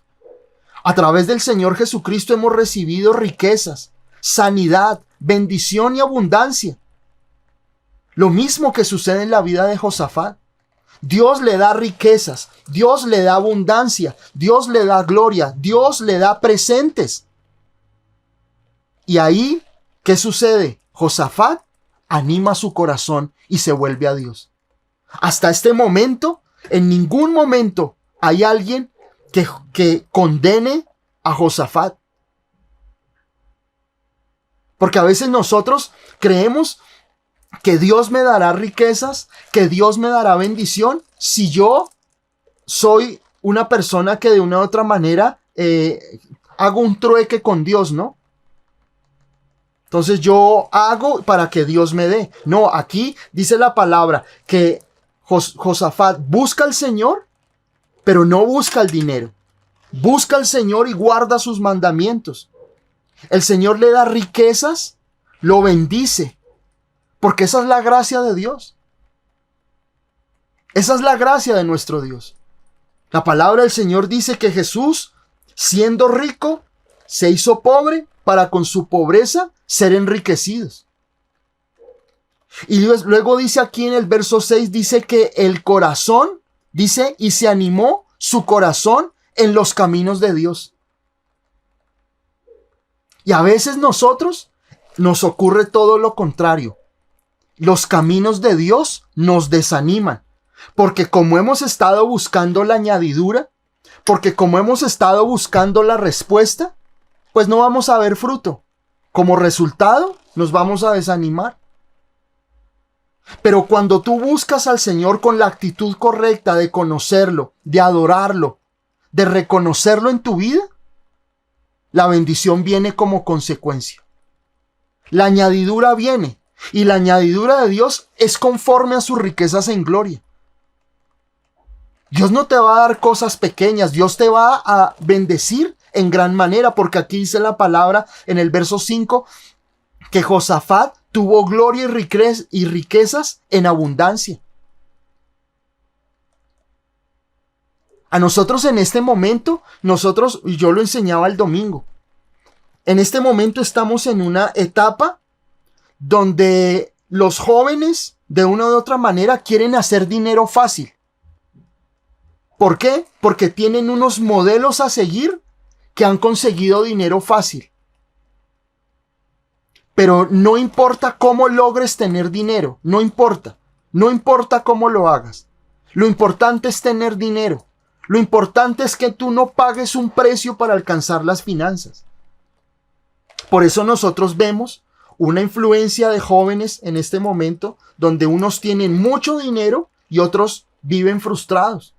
A través del Señor Jesucristo hemos recibido riquezas, sanidad, bendición y abundancia. Lo mismo que sucede en la vida de Josafat. Dios le da riquezas, Dios le da abundancia, Dios le da gloria, Dios le da presentes. Y ahí, ¿qué sucede? Josafat anima su corazón y se vuelve a Dios. Hasta este momento, en ningún momento hay alguien que condene a Josafat. Porque a veces nosotros creemos que Dios me dará riquezas, que Dios me dará bendición, si yo soy una persona que de una u otra manera hago un trueque con Dios, ¿no? Entonces yo hago para que Dios me dé. No, aquí dice la palabra que Josafat busca al Señor, pero no busca el dinero. Busca al Señor y guarda sus mandamientos. El Señor le da riquezas, lo bendice, porque esa es la gracia de Dios. Esa es la gracia de nuestro Dios. La palabra del Señor dice que Jesús, siendo rico, se hizo pobre para con su pobreza ser enriquecidos. Y luego dice aquí en el verso 6, dice que el corazón, dice, y se animó su corazón en los caminos de Dios. Y a veces nosotros nos ocurre todo lo contrario. Los caminos de Dios nos desaniman. Porque como hemos estado buscando la añadidura, porque como hemos estado buscando la respuesta, pues no vamos a ver fruto. Como resultado, nos vamos a desanimar. Pero cuando tú buscas al Señor con la actitud correcta de conocerlo, de adorarlo, de reconocerlo en tu vida, la bendición viene como consecuencia. La añadidura viene, y la añadidura de Dios es conforme a sus riquezas en gloria. Dios no te va a dar cosas pequeñas, Dios te va a bendecir en gran manera, porque aquí dice la palabra en el verso 5 que Josafat tuvo gloria y riquezas en abundancia. A nosotros en este momento, yo lo enseñaba el domingo, en este momento estamos en una etapa donde los jóvenes de una u otra manera quieren hacer dinero fácil. ¿Por qué? Porque tienen unos modelos a seguir que han conseguido dinero fácil. Pero no importa cómo logres tener dinero, no importa cómo lo hagas. Lo importante es tener dinero. Lo importante es que tú no pagues un precio para alcanzar las finanzas. Por eso nosotros vemos una influencia de jóvenes en este momento donde unos tienen mucho dinero y otros viven frustrados.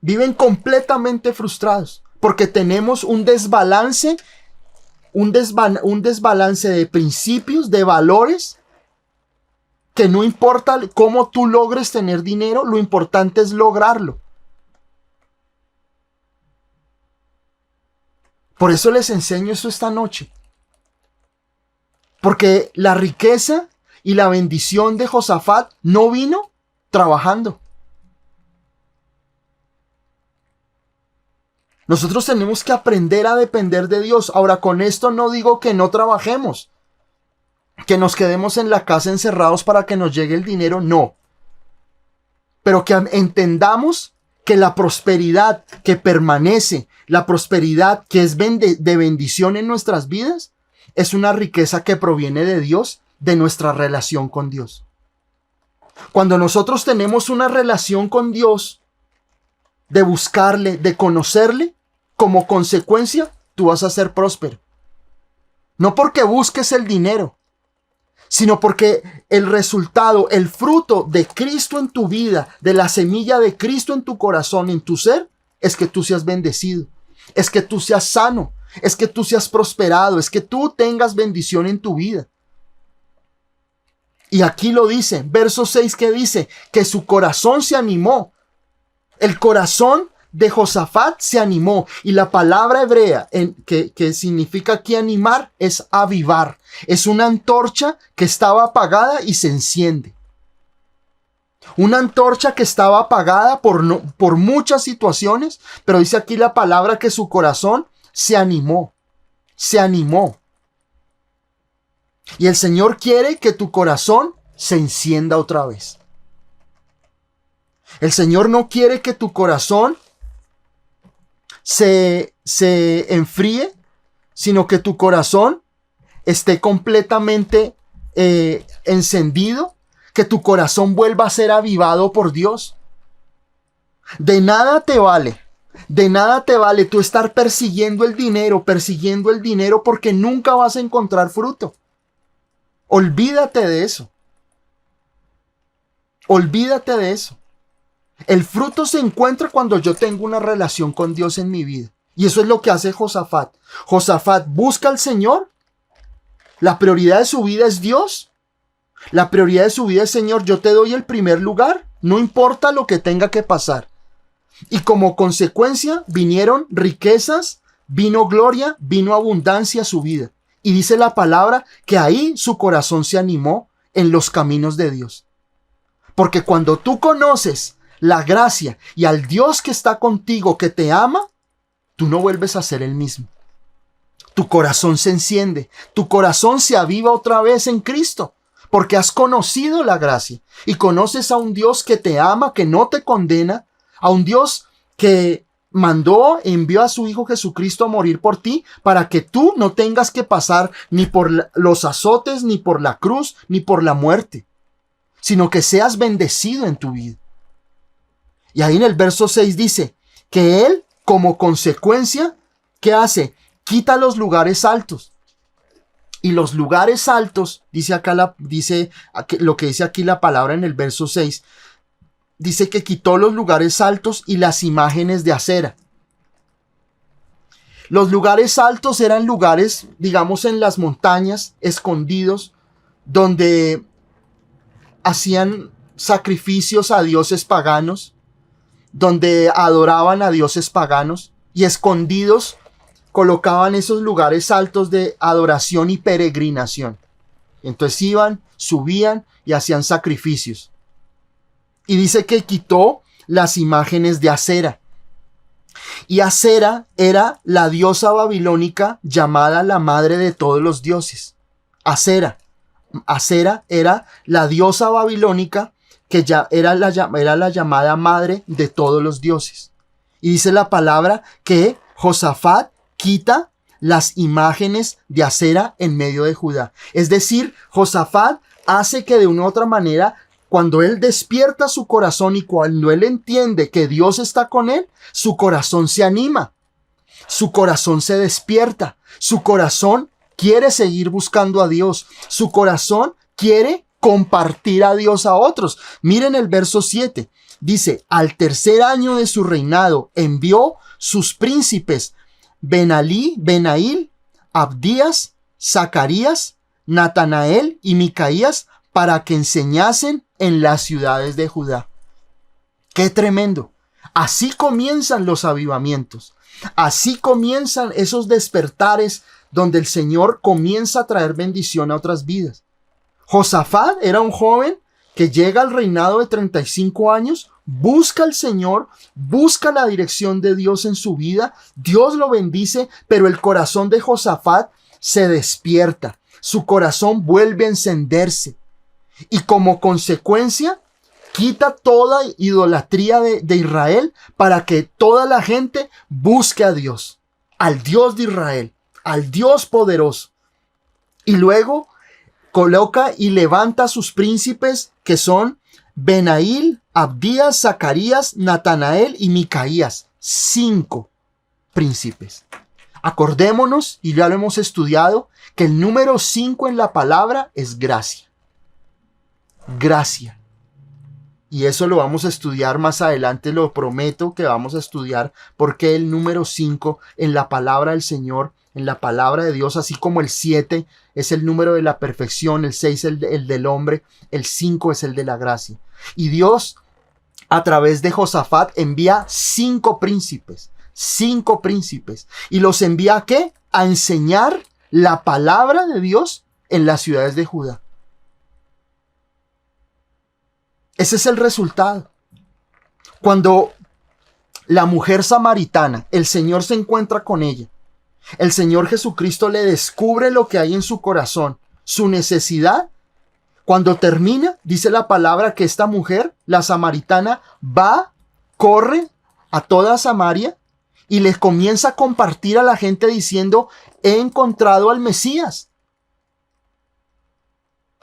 Viven completamente frustrados porque tenemos un desbalance de principios, de valores, que no importa cómo tú logres tener dinero, lo importante es lograrlo. Por eso les enseño eso esta noche. Porque la riqueza y la bendición de Josafat no vino trabajando. Nosotros tenemos que aprender a depender de Dios. Ahora, con esto no digo que no trabajemos, que nos quedemos en la casa encerrados para que nos llegue el dinero, no. Pero que entendamos que la prosperidad que permanece, la prosperidad que es de bendición en nuestras vidas, es una riqueza que proviene de Dios, de nuestra relación con Dios. Cuando nosotros tenemos una relación con Dios, de buscarle, de conocerle, como consecuencia, tú vas a ser próspero. No porque busques el dinero, sino porque el resultado, el fruto de Cristo en tu vida, de la semilla de Cristo en tu corazón, en tu ser, es que tú seas bendecido, es que tú seas sano, es que tú seas prosperado, es que tú tengas bendición en tu vida. Y aquí lo dice, verso 6 que dice, que su corazón se animó. El corazón de Josafat se animó. Y la palabra hebrea que significa aquí animar es avivar. Es una antorcha que estaba apagada y se enciende. Una antorcha que estaba apagada por muchas situaciones, pero dice aquí la palabra que su corazón se animó. Se animó. Y el Señor quiere que tu corazón se encienda otra vez. El Señor no quiere que tu corazón se enfríe, sino que tu corazón esté completamente encendido, que tu corazón vuelva a ser avivado por Dios. De nada te vale tú estar persiguiendo el dinero porque nunca vas a encontrar fruto. Olvídate de eso. Olvídate de eso. El fruto se encuentra cuando yo tengo una relación con Dios en mi vida. Y eso es lo que hace Josafat. Josafat busca al Señor. La prioridad de su vida es Dios. La prioridad de su vida es, Señor, yo te doy el primer lugar. No importa lo que tenga que pasar. Y como consecuencia vinieron riquezas, vino gloria, vino abundancia a su vida. Y dice la palabra que ahí su corazón se animó en los caminos de Dios. Porque cuando tú conoces la gracia y al Dios que está contigo, que te ama, tú no vuelves a ser el mismo. Tu corazón se enciende, tu corazón se aviva otra vez en Cristo, porque has conocido la gracia y conoces a un Dios que te ama, que no te condena, a un Dios que envió a su Hijo Jesucristo a morir por ti, para que tú no tengas que pasar ni por los azotes, ni por la cruz, ni por la muerte, sino que seas bendecido en tu vida. Y ahí en el verso 6 dice que Él, como consecuencia, ¿qué hace? Quita los lugares altos. Y los lugares altos, dice lo que dice aquí la palabra en el verso 6, dice que quitó los lugares altos y las imágenes de acera. Los lugares altos eran lugares, digamos, en las montañas, escondidos, donde hacían sacrificios a dioses paganos, donde adoraban a dioses paganos, y escondidos colocaban esos lugares altos de adoración y peregrinación. Entonces iban, subían y hacían sacrificios. Y dice que quitó las imágenes de Acera. Y Acera era la diosa babilónica llamada la madre de todos los dioses. Acera era la diosa babilónica que ya era la llamada madre de todos los dioses. Y dice la palabra que Josafat quita las imágenes de Acera en medio de Judá. Es decir, Josafat hace que de una u otra manera, cuando él despierta su corazón y cuando él entiende que Dios está con él, su corazón se anima, su corazón se despierta, su corazón quiere seguir buscando a Dios, su corazón quiere compartir a Dios a otros. Miren el verso 7, dice, al tercer año de su reinado envió sus príncipes Benail, Abdías, Zacarías, Natanael y Micaías para que enseñasen en las ciudades de Judá. ¡Qué tremendo! Así comienzan los avivamientos. Así comienzan esos despertares donde el Señor comienza a traer bendición a otras vidas. Josafat era un joven que llega al reinado de 35 años, busca al Señor, busca la dirección de Dios en su vida, Dios lo bendice, pero el corazón de Josafat se despierta, su corazón vuelve a encenderse y como consecuencia quita toda idolatría de Israel para que toda la gente busque a Dios, al Dios de Israel, al Dios poderoso. Y luego coloca y levanta a sus príncipes que son Benail, Abdías, Zacarías, Natanael y Micaías. 5 príncipes. Acordémonos, y ya lo hemos estudiado, que el número 5 en la palabra es gracia. Gracia. Y eso lo vamos a estudiar más adelante, lo prometo que vamos a estudiar porque el número 5 en la palabra del Señor, en la palabra de Dios, así como el 7 es el número de la perfección, el 6 el del hombre, el 5 es el de la gracia. Y Dios, a través de Josafat, envía 5 príncipes. 5 príncipes. ¿Y los envía a qué? A enseñar la palabra de Dios en las ciudades de Judá. Ese es el resultado. Cuando la mujer samaritana, el Señor se encuentra con ella, el Señor Jesucristo le descubre lo que hay en su corazón, su necesidad. Cuando termina, dice la palabra que esta mujer, la samaritana, corre a toda Samaria y les comienza a compartir a la gente diciendo, he encontrado al Mesías.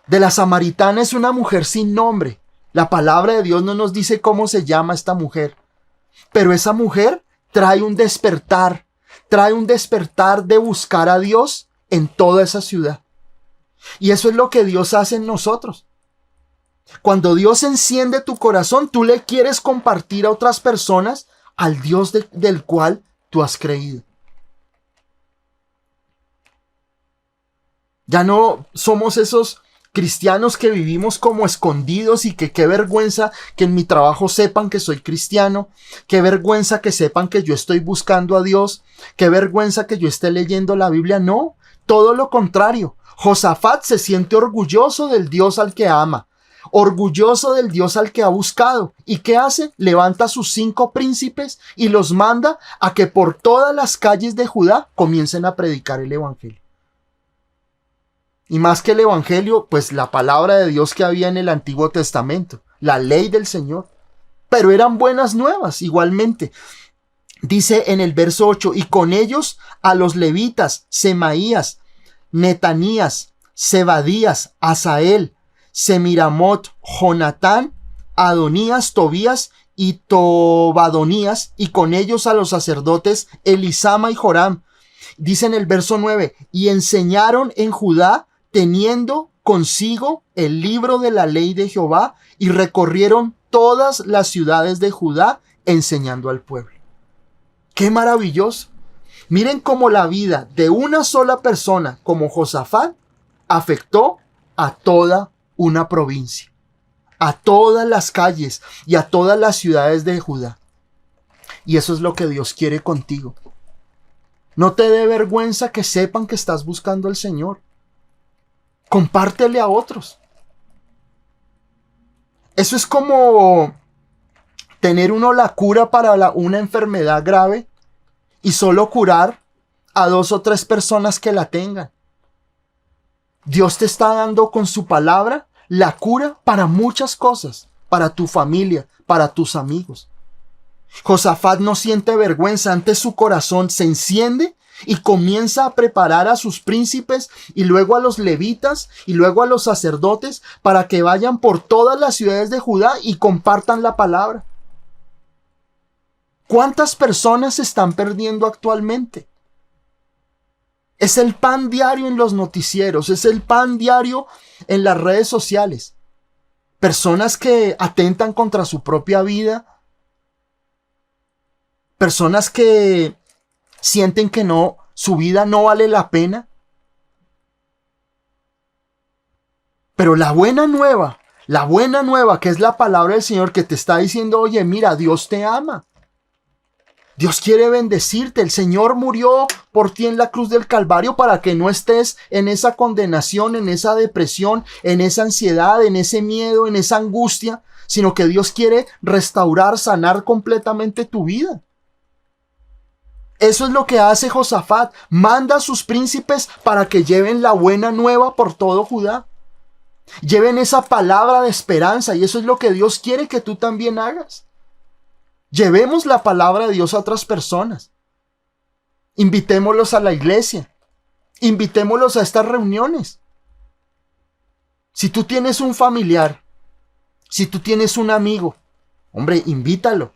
De la samaritana es una mujer sin nombre. La palabra de Dios no nos dice cómo se llama esta mujer. Pero esa mujer trae un despertar de buscar a Dios en toda esa ciudad. Y eso es lo que Dios hace en nosotros. Cuando Dios enciende tu corazón, tú le quieres compartir a otras personas al Dios del cual tú has creído. Ya no somos esos cristianos que vivimos como escondidos y que qué vergüenza que en mi trabajo sepan que soy cristiano, qué vergüenza que sepan que yo estoy buscando a Dios, qué vergüenza que yo esté leyendo la Biblia. No, todo lo contrario. Josafat se siente orgulloso del Dios al que ama, orgulloso del Dios al que ha buscado. ¿Y qué hace? Levanta a sus 5 príncipes y los manda a que por todas las calles de Judá comiencen a predicar el evangelio. Y más que el evangelio, pues la palabra de Dios que había en el Antiguo Testamento, la ley del Señor. Pero eran buenas nuevas igualmente. Dice en el verso 8, y con ellos a los levitas, Semaías, Netanías, Zebadías, Asael, Semiramot, Jonatán, Adonías, Tobías y Tobadonías, y con ellos a los sacerdotes Elisama y Joram, Dice en el verso 9, y enseñaron en Judá teniendo consigo el libro de la ley de Jehová y recorrieron todas las ciudades de Judá enseñando al pueblo. ¡Qué maravilloso! Miren cómo la vida de una sola persona como Josafat afectó a toda una provincia, a todas las calles y a todas las ciudades de Judá. Y eso es lo que Dios quiere contigo. No te dé vergüenza que sepan que estás buscando al Señor. Compártele a otros. Eso es como tener uno la cura para una enfermedad grave y solo curar a 2 o 3 personas que la tengan. Dios te está dando con su palabra la cura para muchas cosas, para tu familia, para tus amigos. Josafat no siente vergüenza, antes su corazón se enciende y comienza a preparar a sus príncipes y luego a los levitas y luego a los sacerdotes para que vayan por todas las ciudades de Judá y compartan la palabra. ¿Cuántas personas se están perdiendo actualmente? Es el pan diario en los noticieros, es el pan diario en las redes sociales. Personas que atentan contra su propia vida, personas que sienten que no, su vida no vale la pena. Pero la buena nueva que es la palabra del Señor que te está diciendo, oye, mira, Dios te ama. Dios quiere bendecirte. El Señor murió por ti en la cruz del Calvario para que no estés en esa condenación, en esa depresión, en esa ansiedad, en ese miedo, en esa angustia, sino que Dios quiere restaurar, sanar completamente tu vida. Eso es lo que hace Josafat. Manda a sus príncipes para que lleven la buena nueva por todo Judá. Lleven esa palabra de esperanza, y eso es lo que Dios quiere que tú también hagas. Llevemos la palabra de Dios a otras personas. Invitémoslos a la iglesia. Invitémoslos a estas reuniones. Si tú tienes un familiar, si tú tienes un amigo, hombre, invítalo.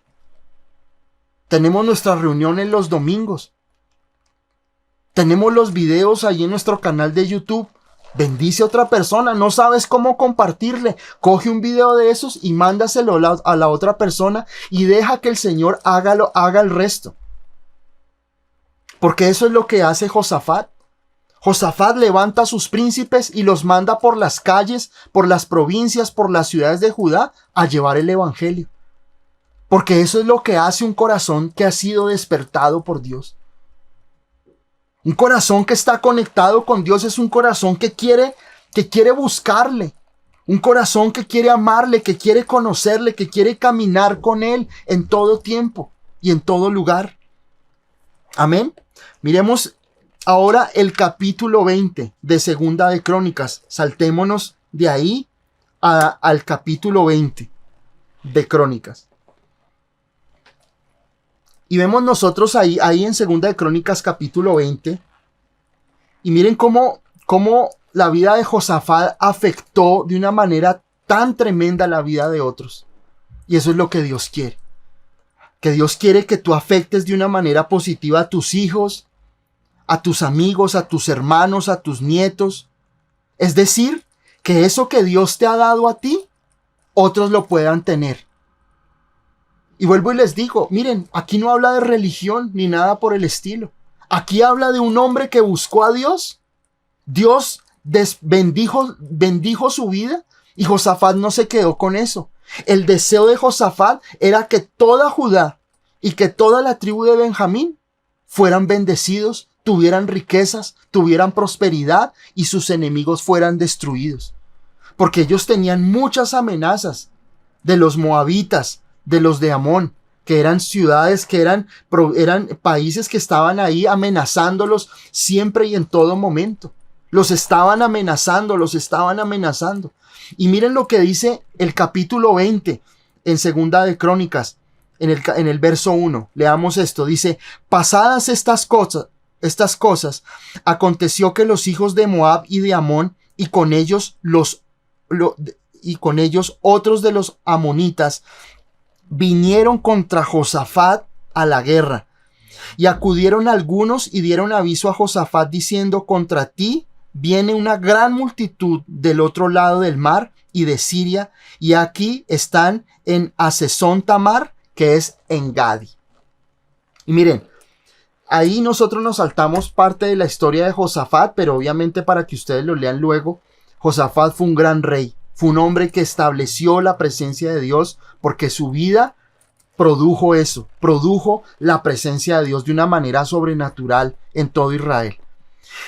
Tenemos nuestras reuniones los domingos. Tenemos los videos ahí en nuestro canal de YouTube. Bendice a otra persona. No sabes cómo compartirle. Coge un video de esos y mándaselo a la otra persona y deja que el Señor haga el resto. Porque eso es lo que hace Josafat. Josafat levanta a sus príncipes y los manda por las calles, por las provincias, por las ciudades de Judá a llevar el evangelio. Porque eso es lo que hace un corazón que ha sido despertado por Dios. Un corazón que está conectado con Dios es un corazón que quiere buscarle. Un corazón que quiere amarle, que quiere conocerle, que quiere caminar con Él en todo tiempo y en todo lugar. Amén. Miremos ahora el capítulo 20 de Segunda de Crónicas. Saltémonos de ahí al capítulo 20 de Crónicas. Y vemos nosotros ahí en Segunda de Crónicas capítulo 20. Y miren cómo la vida de Josafat afectó de una manera tan tremenda la vida de otros. Y eso es lo que Dios quiere. Que Dios quiere que tú afectes de una manera positiva a tus hijos, a tus amigos, a tus hermanos, a tus nietos. Es decir, que eso que Dios te ha dado a ti, otros lo puedan tener. Y vuelvo y les digo, miren, aquí no habla de religión ni nada por el estilo. Aquí habla de un hombre que buscó a Dios. Dios bendijo su vida y Josafat no se quedó con eso. El deseo de Josafat era que toda Judá y que toda la tribu de Benjamín fueran bendecidos, tuvieran riquezas, tuvieran prosperidad y sus enemigos fueran destruidos. Porque ellos tenían muchas amenazas de los moabitas, de los de Amón, que eran ciudades, que eran países que estaban ahí amenazándolos siempre y en todo momento. Los estaban amenazando. Y miren lo que dice el capítulo 20 en Segunda de Crónicas, en el verso 1. Leamos esto. Dice, pasadas estas cosas, aconteció que los hijos de Moab y de Amón, y con ellos otros de los amonitas, vinieron contra Josafat a la guerra Y acudieron algunos y dieron aviso a Josafat diciendo: contra ti viene una gran multitud del otro lado del mar y de Siria, y aquí están en Hasezón Tamar, que es en Gadi. Y miren, ahí nosotros nos saltamos parte de la historia de Josafat, pero obviamente para que ustedes lo lean luego. Josafat fue un gran rey, fue un hombre que estableció la presencia de Dios, porque su vida produjo eso, produjo la presencia de Dios de una manera sobrenatural en todo Israel.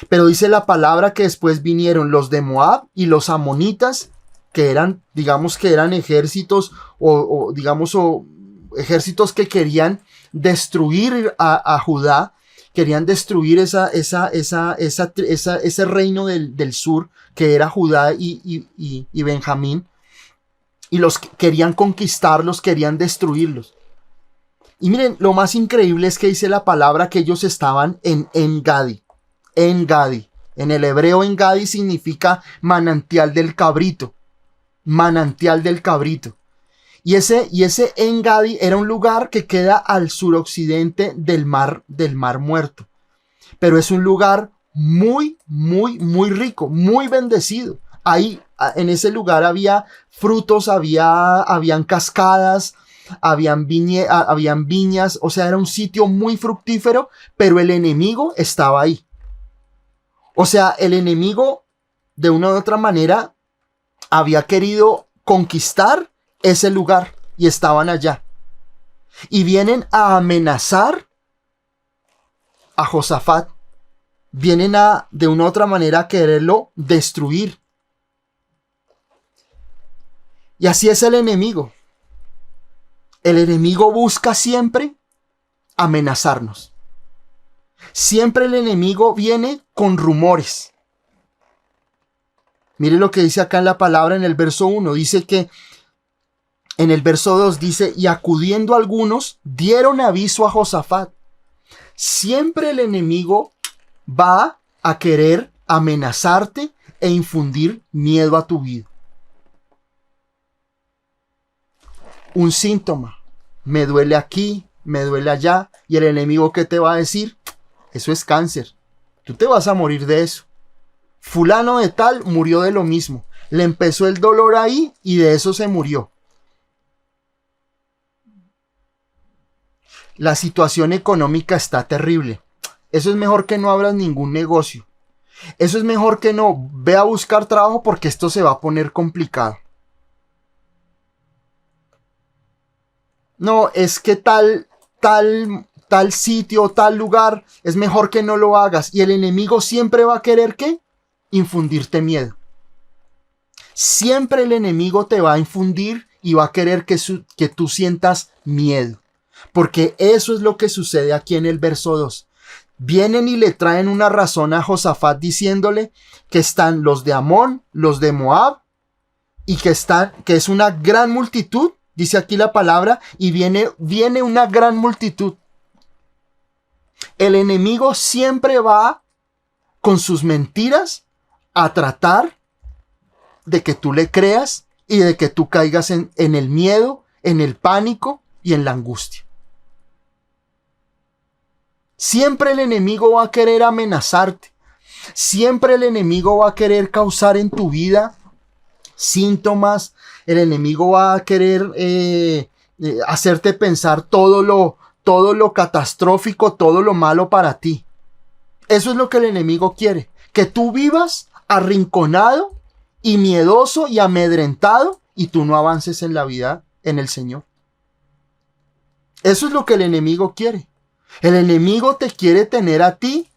Pero dice la palabra que después vinieron los de Moab y los amonitas, que eran, digamos que eran ejércitos o ejércitos que querían destruir a Judá, querían destruir ese reino del sur, que era Judá y Benjamín, y los querían conquistarlos, querían destruirlos. Y miren, lo más increíble es que dice la palabra que ellos estaban en En-Gadi. En-Gadi. En el hebreo En-Gadi significa manantial del cabrito. Manantial del cabrito. Y ese En-Gadi era un lugar que queda al suroccidente del mar Muerto. Pero es un lugar muy, muy, muy rico, muy bendecido. Ahí, en ese lugar había frutos, habían cascadas, habían viñas, o sea, era un sitio muy fructífero, pero el enemigo estaba ahí. O sea, el enemigo, de una u otra manera, había querido conquistar ese lugar y estaban allá. Y vienen a amenazar a Josafat. Vienen de una u otra manera, a quererlo destruir. Y así es el enemigo. El enemigo busca siempre amenazarnos. Siempre el enemigo viene con rumores. Mire lo que dice acá en la palabra en el verso 1. Dice que en el verso 2 dice: y acudiendo algunos dieron aviso a Josafat. Siempre el enemigo va a querer amenazarte e infundir miedo a tu vida. Un síntoma: me duele aquí, me duele allá, y el enemigo, ¿qué te va a decir? Eso es cáncer, tú te vas a morir de eso. Fulano de tal murió de lo mismo, le empezó el dolor ahí y de eso se murió. La situación económica está terrible. Eso es mejor que no abras ningún negocio. Eso es mejor que no ve a buscar trabajo, porque esto se va a poner complicado. No, es que tal sitio, tal lugar, es mejor que no lo hagas. Y el enemigo siempre va a querer, ¿qué? Infundirte miedo. Siempre el enemigo te va a infundir y va a querer que tú sientas miedo. Porque eso es lo que sucede aquí en el verso 2. Vienen y le traen una razón a Josafat diciéndole que están los de Amón, los de Moab, y que es una gran multitud. Dice aquí la palabra, y viene una gran multitud. El enemigo siempre va con sus mentiras a tratar de que tú le creas y de que tú caigas en el miedo, en el pánico y en la angustia. Siempre el enemigo va a querer amenazarte. Siempre el enemigo va a querer causar en tu vida síntomas. El enemigo va a querer hacerte pensar todo lo catastrófico, todo lo malo para ti. Eso es lo que el enemigo quiere. Que tú vivas arrinconado y miedoso y amedrentado y tú no avances en la vida en el Señor. Eso es lo que el enemigo quiere. El enemigo te quiere tener a ti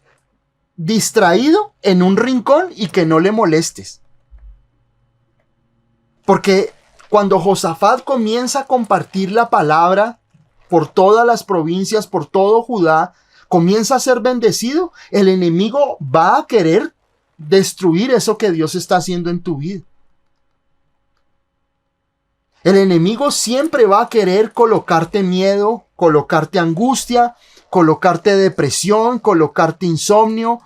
distraído en un rincón y que no le molestes. Porque cuando Josafat comienza a compartir la palabra por todas las provincias, por todo Judá, comienza a ser bendecido, el enemigo va a querer destruir eso que Dios está haciendo en tu vida. El enemigo siempre va a querer colocarte miedo, colocarte angustia, colocarte depresión, colocarte insomnio,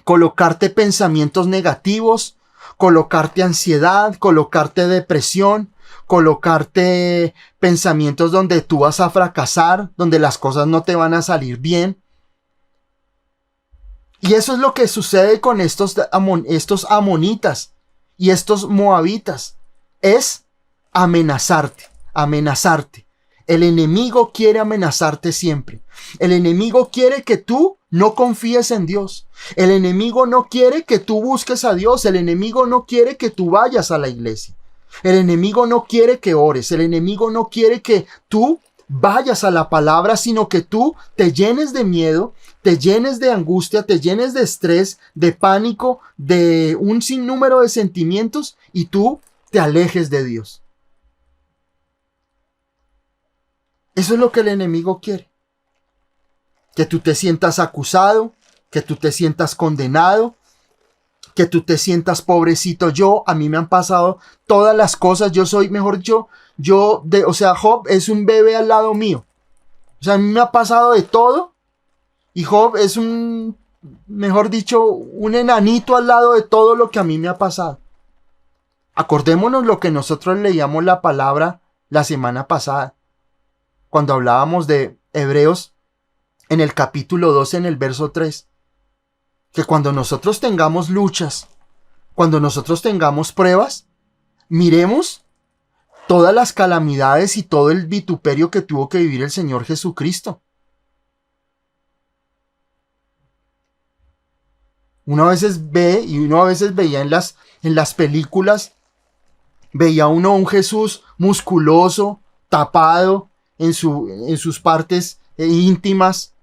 colocarte pensamientos negativos, colocarte ansiedad, colocarte depresión, colocarte pensamientos donde tú vas a fracasar, donde las cosas no te van a salir bien. Y eso es lo que sucede con estos amonitas y estos moabitas. Es amenazarte, amenazarte. El enemigo quiere amenazarte siempre. El enemigo quiere que tú no confíes en Dios. El enemigo no quiere que tú busques a Dios. El enemigo no quiere que tú vayas a la iglesia. El enemigo no quiere que ores. El enemigo no quiere que tú vayas a la palabra, sino que tú te llenes de miedo, te llenes de angustia, te llenes de estrés, de pánico, de un sinnúmero de sentimientos y tú te alejes de Dios. Eso es lo que el enemigo quiere. Que tú te sientas acusado, que tú te sientas condenado, que tú te sientas pobrecito. A mí me han pasado todas las cosas. Yo soy, mejor dicho, Job es un bebé al lado mío. O sea, a mí me ha pasado de todo. Y Job es mejor dicho, un enanito al lado de todo lo que a mí me ha pasado. Acordémonos lo que nosotros leíamos la palabra la semana pasada, cuando hablábamos de Hebreos en el capítulo 12, en el verso 3, que cuando nosotros tengamos luchas, cuando nosotros tengamos pruebas, miremos todas las calamidades y todo el vituperio que tuvo que vivir el Señor Jesucristo. Uno a veces ve, y uno a veces veía en las películas, veía uno un Jesús musculoso, tapado en sus partes íntimas,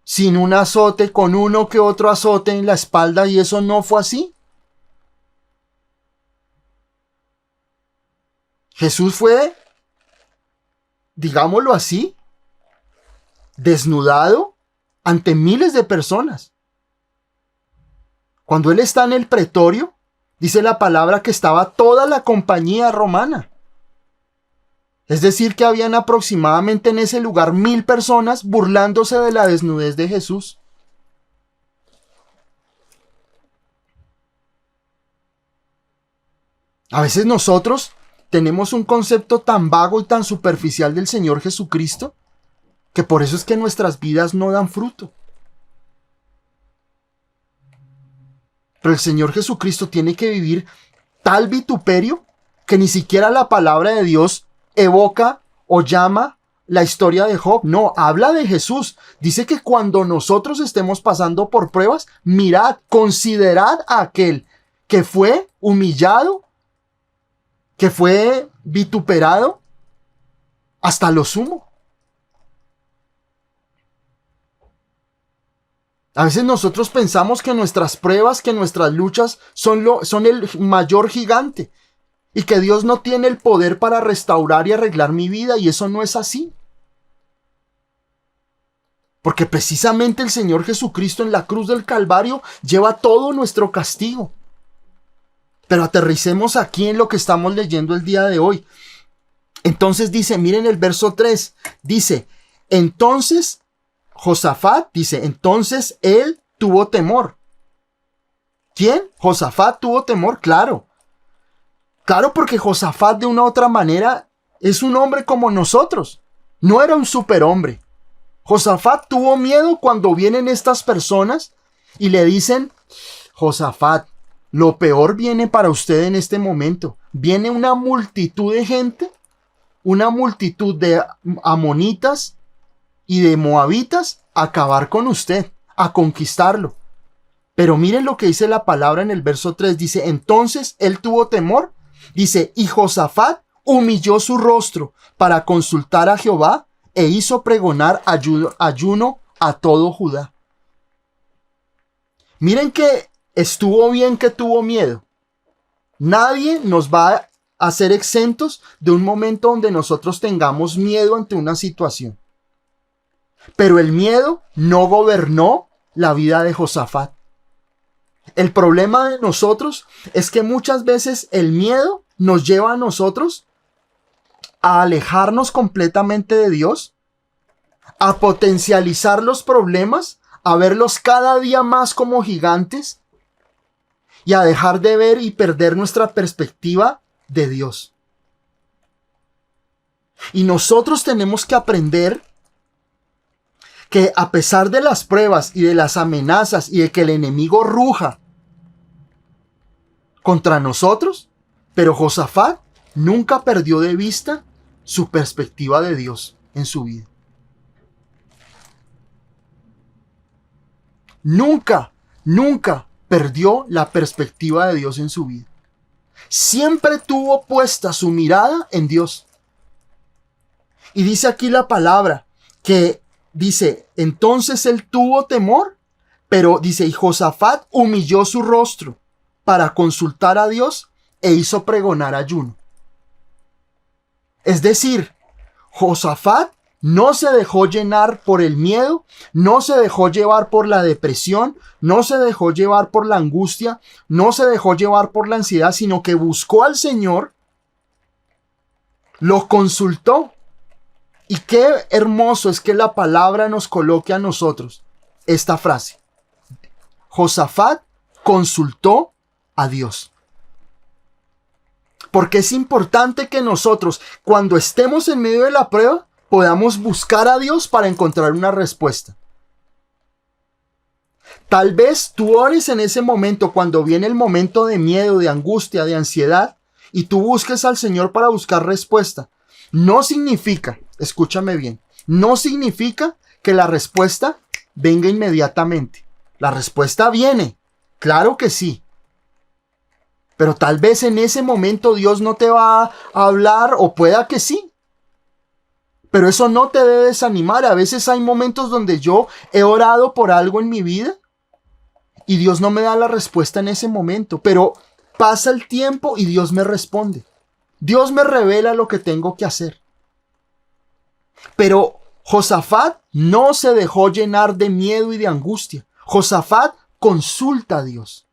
sin un azote, con uno que otro azote en la espalda, y eso no fue así. Jesús fue, digámoslo así, desnudado ante miles de personas. Cuando él está en el pretorio, dice la palabra que estaba toda la compañía romana. Es decir, que habían aproximadamente en ese lugar 1000 personas burlándose de la desnudez de Jesús. A veces nosotros tenemos un concepto tan vago y tan superficial del Señor Jesucristo, que por eso es que nuestras vidas no dan fruto. Pero el Señor Jesucristo tiene que vivir tal vituperio que ni siquiera la palabra de Dios evoca o llama la historia de Job. No, habla de Jesús. Dice que cuando nosotros estemos pasando por pruebas, mirad, considerad a aquel que fue humillado, que fue vituperado hasta lo sumo. A veces nosotros pensamos que nuestras pruebas, que nuestras luchas son el mayor gigante y que Dios no tiene el poder para restaurar y arreglar mi vida, y eso no es así. Porque precisamente el Señor Jesucristo en la cruz del Calvario lleva todo nuestro castigo. Pero aterricemos aquí en lo que estamos leyendo el día de hoy. Entonces dice, miren el verso 3, dice, entonces Josafat, dice, entonces él tuvo temor. ¿Quién? Josafat tuvo temor, claro. Claro, porque Josafat de una u otra manera es un hombre como nosotros. No era un superhombre. Josafat tuvo miedo cuando vienen estas personas y le dicen, Josafat, lo peor viene para usted en este momento. Viene una multitud de gente, una multitud de amonitas y de moabitas a acabar con usted, a conquistarlo. Pero miren lo que dice la palabra en el verso 3. Dice, entonces él tuvo temor. Dice, y Josafat humilló su rostro para consultar a Jehová e hizo pregonar ayuno a todo Judá. Miren que estuvo bien que tuvo miedo. Nadie nos va a ser exentos de un momento donde nosotros tengamos miedo ante una situación. Pero el miedo no gobernó la vida de Josafat. El problema de nosotros es que muchas veces el miedo nos lleva a nosotros a alejarnos completamente de Dios, a potencializar los problemas, a verlos cada día más como gigantes y a dejar de ver y perder nuestra perspectiva de Dios. Y nosotros tenemos que aprender que a pesar de las pruebas y de las amenazas y de que el enemigo ruja contra nosotros, pero Josafat nunca perdió de vista su perspectiva de Dios en su vida. Nunca perdió la perspectiva de Dios en su vida. Siempre tuvo puesta su mirada en Dios. Y dice aquí la palabra que dice, entonces él tuvo temor, pero dice, y Josafat humilló su rostro para consultar a Dios e hizo pregonar ayuno. Es decir, Josafat no se dejó llenar por el miedo, no se dejó llevar por la depresión, no se dejó llevar por la angustia, no se dejó llevar por la ansiedad, sino que buscó al Señor, lo consultó. Y qué hermoso es que la palabra nos coloque a nosotros esta frase. Josafat consultó a Dios. Porque es importante que nosotros, cuando estemos en medio de la prueba, podamos buscar a Dios para encontrar una respuesta. Tal vez tú ores en ese momento, cuando viene el momento de miedo, de angustia, de ansiedad, y tú busques al Señor para buscar respuesta. No significa, escúchame bien, no significa que la respuesta venga inmediatamente. La respuesta viene, claro que sí. Pero tal vez en ese momento Dios no te va a hablar, o pueda que sí. Pero eso no te debe desanimar. A veces hay momentos donde yo he orado por algo en mi vida y Dios no me da la respuesta en ese momento. Pero pasa el tiempo y Dios me responde. Dios me revela lo que tengo que hacer. Pero Josafat no se dejó llenar de miedo y de angustia. Josafat consulta a Dios.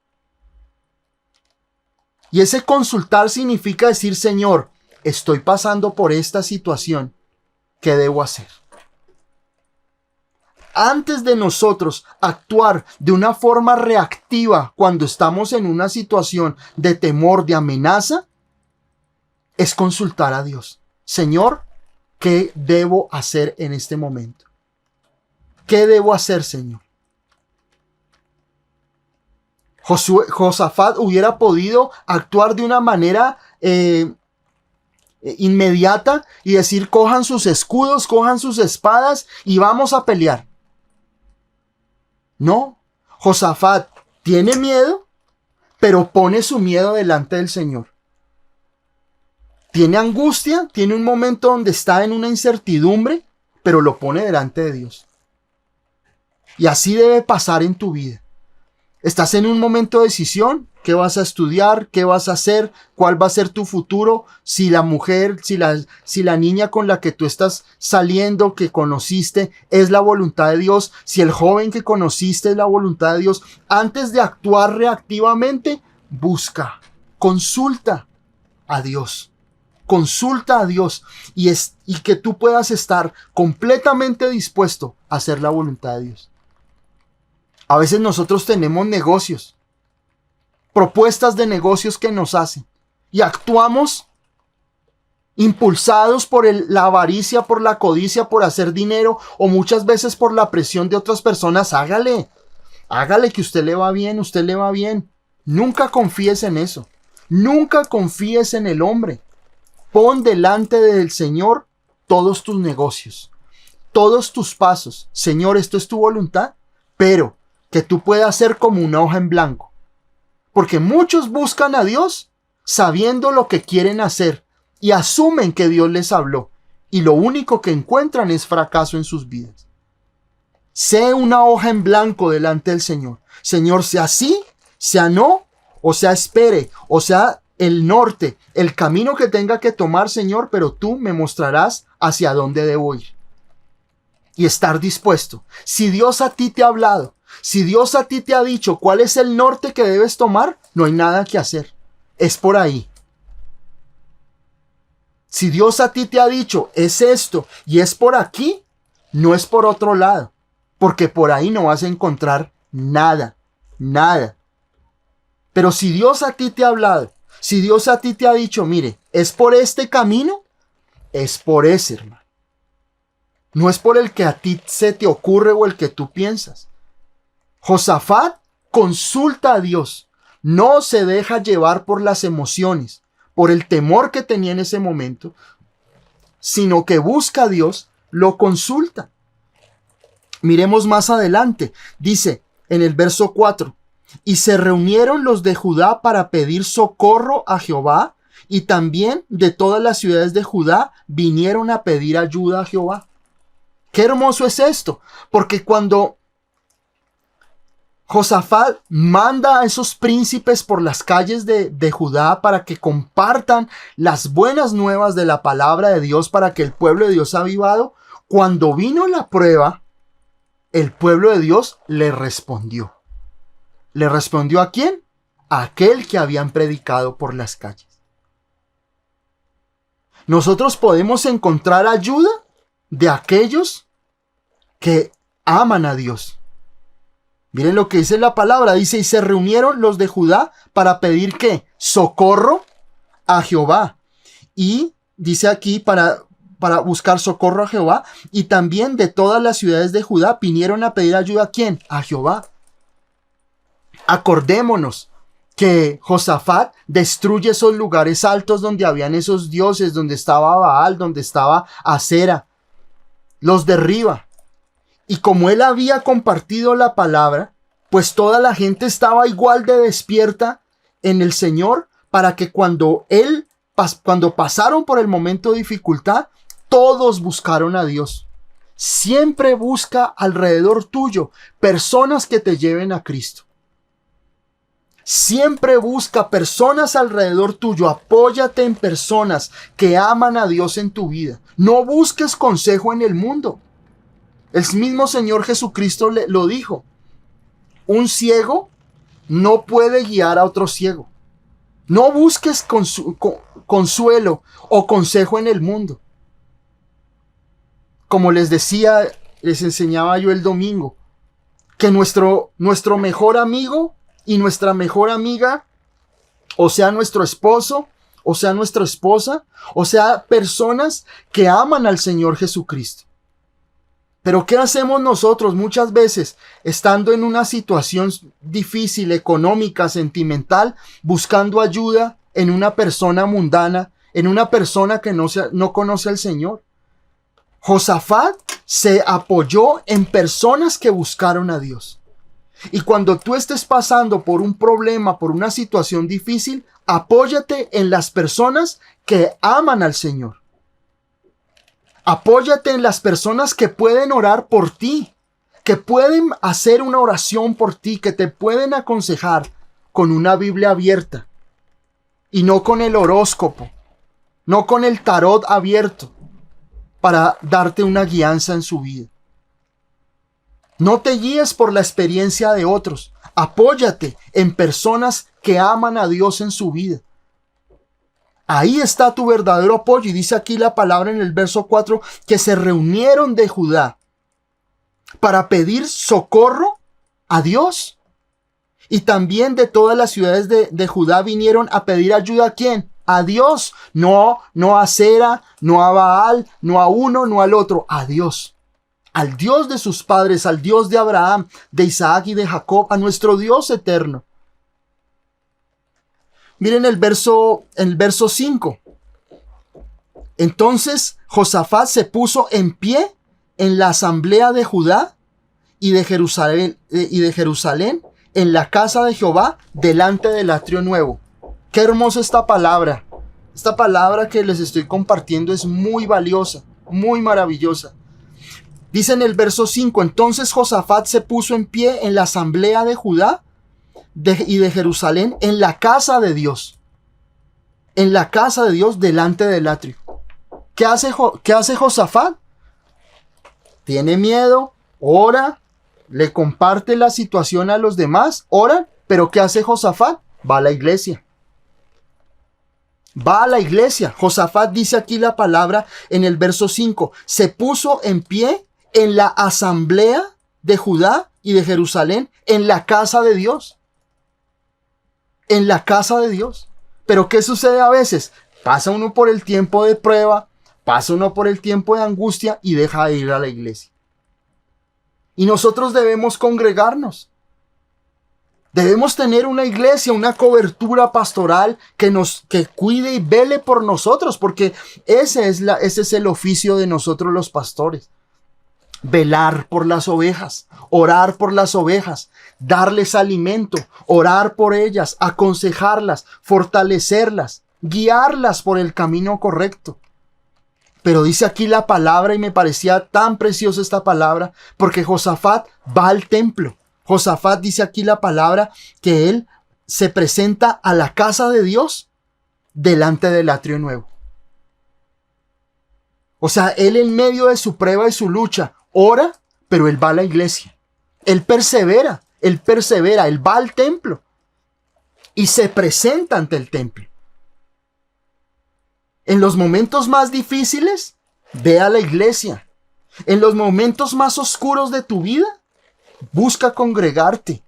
Y ese consultar significa decir, Señor, estoy pasando por esta situación. ¿Qué debo hacer? Antes de nosotros actuar de una forma reactiva cuando estamos en una situación de temor, de amenaza, es consultar a Dios. Señor, ¿qué debo hacer en este momento? ¿Qué debo hacer, Señor? Josafat hubiera podido actuar de una manera inmediata y decir, cojan sus escudos, cojan sus espadas y vamos a pelear. No, Josafat tiene miedo, pero pone su miedo delante del Señor. Tiene angustia, tiene un momento donde está en una incertidumbre, pero lo pone delante de Dios. Y así debe pasar en tu vida. Estás en un momento de decisión. ¿Qué vas a estudiar? ¿Qué vas a hacer? ¿Cuál va a ser tu futuro? Si la mujer, si la niña con la que tú estás saliendo, que conociste, es la voluntad de Dios. Si el joven que conociste es la voluntad de Dios. Antes de actuar reactivamente, busca, consulta a Dios. Consulta a Dios y que tú puedas estar completamente dispuesto a hacer la voluntad de Dios. A veces nosotros tenemos negocios, propuestas de negocios que nos hacen y actuamos impulsados por la avaricia, por la codicia, por hacer dinero o muchas veces por la presión de otras personas. Hágale que usted le va bien. Nunca confíes en eso. Nunca confíes en el hombre. Pon delante del Señor todos tus negocios, todos tus pasos. Señor, esto es tu voluntad, pero que tú puedas ser como una hoja en blanco. Porque muchos buscan a Dios sabiendo lo que quieren hacer y asumen que Dios les habló. Y lo único que encuentran es fracaso en sus vidas. Sé una hoja en blanco delante del Señor. Señor, sea sí, sea no, o sea espere, o sea el norte, el camino que tenga que tomar, Señor, pero tú me mostrarás hacia dónde debo ir. Y estar dispuesto. Si Dios a ti te ha hablado, si Dios a ti te ha dicho cuál es el norte que debes tomar, no hay nada que hacer. Es por ahí. Si Dios a ti te ha dicho es esto y es por aquí, no es por otro lado. Porque por ahí no vas a encontrar nada. Pero si Dios a ti te ha hablado, si Dios a ti te ha dicho, mire, es por este camino, es por ese, hermano. No es por el que a ti se te ocurre o el que tú piensas. Josafat consulta a Dios. No se deja llevar por las emociones, por el temor que tenía en ese momento, sino que busca a Dios, lo consulta. Miremos más adelante. Dice en el verso 4, y se reunieron los de Judá para pedir socorro a Jehová, y también de todas las ciudades de Judá vinieron a pedir ayuda a Jehová. Qué hermoso es esto, porque cuando Josafat manda a esos príncipes por las calles de Judá para que compartan las buenas nuevas de la palabra de Dios para que el pueblo de Dios avivado, cuando vino la prueba, el pueblo de Dios le respondió. ¿Le respondió a quién? A aquel que habían predicado por las calles. Nosotros podemos encontrar ayuda de aquellos que aman a Dios. Miren lo que dice la palabra. Dice, y se reunieron los de Judá para pedir ¿qué? Socorro a Jehová. Y dice aquí para buscar socorro a Jehová. Y también de todas las ciudades de Judá vinieron a pedir ayuda ¿a quién? A Jehová. Acordémonos que Josafat destruye esos lugares altos donde habían esos dioses, donde estaba Baal, donde estaba Acera. Los derriba. Y como él había compartido la palabra, pues toda la gente estaba igual de despierta en el Señor para que cuando pasaron por el momento de dificultad, todos buscaron a Dios. Siempre busca alrededor tuyo personas que te lleven a Cristo. Siempre busca personas alrededor tuyo. Apóyate en personas que aman a Dios en tu vida. No busques consejo en el mundo. El mismo Señor Jesucristo lo dijo. Un ciego no puede guiar a otro ciego. No busques consuelo o consejo en el mundo. Como les decía, les enseñaba yo el domingo, que nuestro mejor amigo y nuestra mejor amiga, o sea nuestro esposo, o sea nuestra esposa, o sea personas que aman al Señor Jesucristo. Pero ¿qué hacemos nosotros muchas veces estando en una situación difícil, económica, sentimental, buscando ayuda en una persona mundana, en una persona que no conoce al Señor? Josafat se apoyó en personas que buscaron a Dios. Y cuando tú estés pasando por un problema, por una situación difícil, apóyate en las personas que aman al Señor. Apóyate en las personas que pueden orar por ti, que pueden hacer una oración por ti, que te pueden aconsejar con una Biblia abierta y no con el horóscopo, no con el tarot abierto para darte una guianza en su vida. No te guíes por la experiencia de otros. Apóyate en personas que aman a Dios en su vida. Ahí está tu verdadero apoyo. Y dice aquí la palabra en el verso 4 que se reunieron de Judá para pedir socorro a Dios. Y también de todas las ciudades de Judá vinieron a pedir ayuda ¿a quién? A Dios. No a Acera, no a Baal, no a uno, no al otro. A Dios. Al Dios de sus padres, al Dios de Abraham, de Isaac y de Jacob, a nuestro Dios eterno. Miren el verso 5. Entonces Josafat se puso en pie en la asamblea de Judá y de Jerusalén, en la casa de Jehová, delante del atrio nuevo. Qué hermosa esta palabra. Esta palabra que les estoy compartiendo es muy valiosa, muy maravillosa. Dice en el verso 5, entonces Josafat se puso en pie en la asamblea de Judá y de Jerusalén, en la casa de Dios. En la casa de Dios, delante del atrio. ¿Qué hace Josafat? Tiene miedo, ora, le comparte la situación a los demás, ora, pero ¿qué hace Josafat? Va a la iglesia. Va a la iglesia. Josafat dice aquí la palabra en el verso 5. Se puso en pie en la asamblea de Judá y de Jerusalén, en la casa de Dios. En la casa de Dios. Pero ¿qué sucede a veces? Pasa uno por el tiempo de prueba, pasa uno por el tiempo de angustia y deja de ir a la iglesia. Y nosotros debemos congregarnos. Debemos tener una iglesia, una cobertura pastoral que cuide y vele por nosotros, porque ese es el oficio de nosotros los pastores. Velar por las ovejas, orar por las ovejas, darles alimento, orar por ellas, aconsejarlas, fortalecerlas, guiarlas por el camino correcto. Pero dice aquí la palabra, y me parecía tan preciosa esta palabra, porque Josafat va al templo. Josafat dice aquí la palabra que él se presenta a la casa de Dios delante del atrio nuevo. O sea, él en medio de su prueba y su lucha ora, pero él va a la iglesia. Él persevera, él va al templo y se presenta ante el templo. En los momentos más difíciles, ve a la iglesia. En los momentos más oscuros de tu vida, busca congregarte.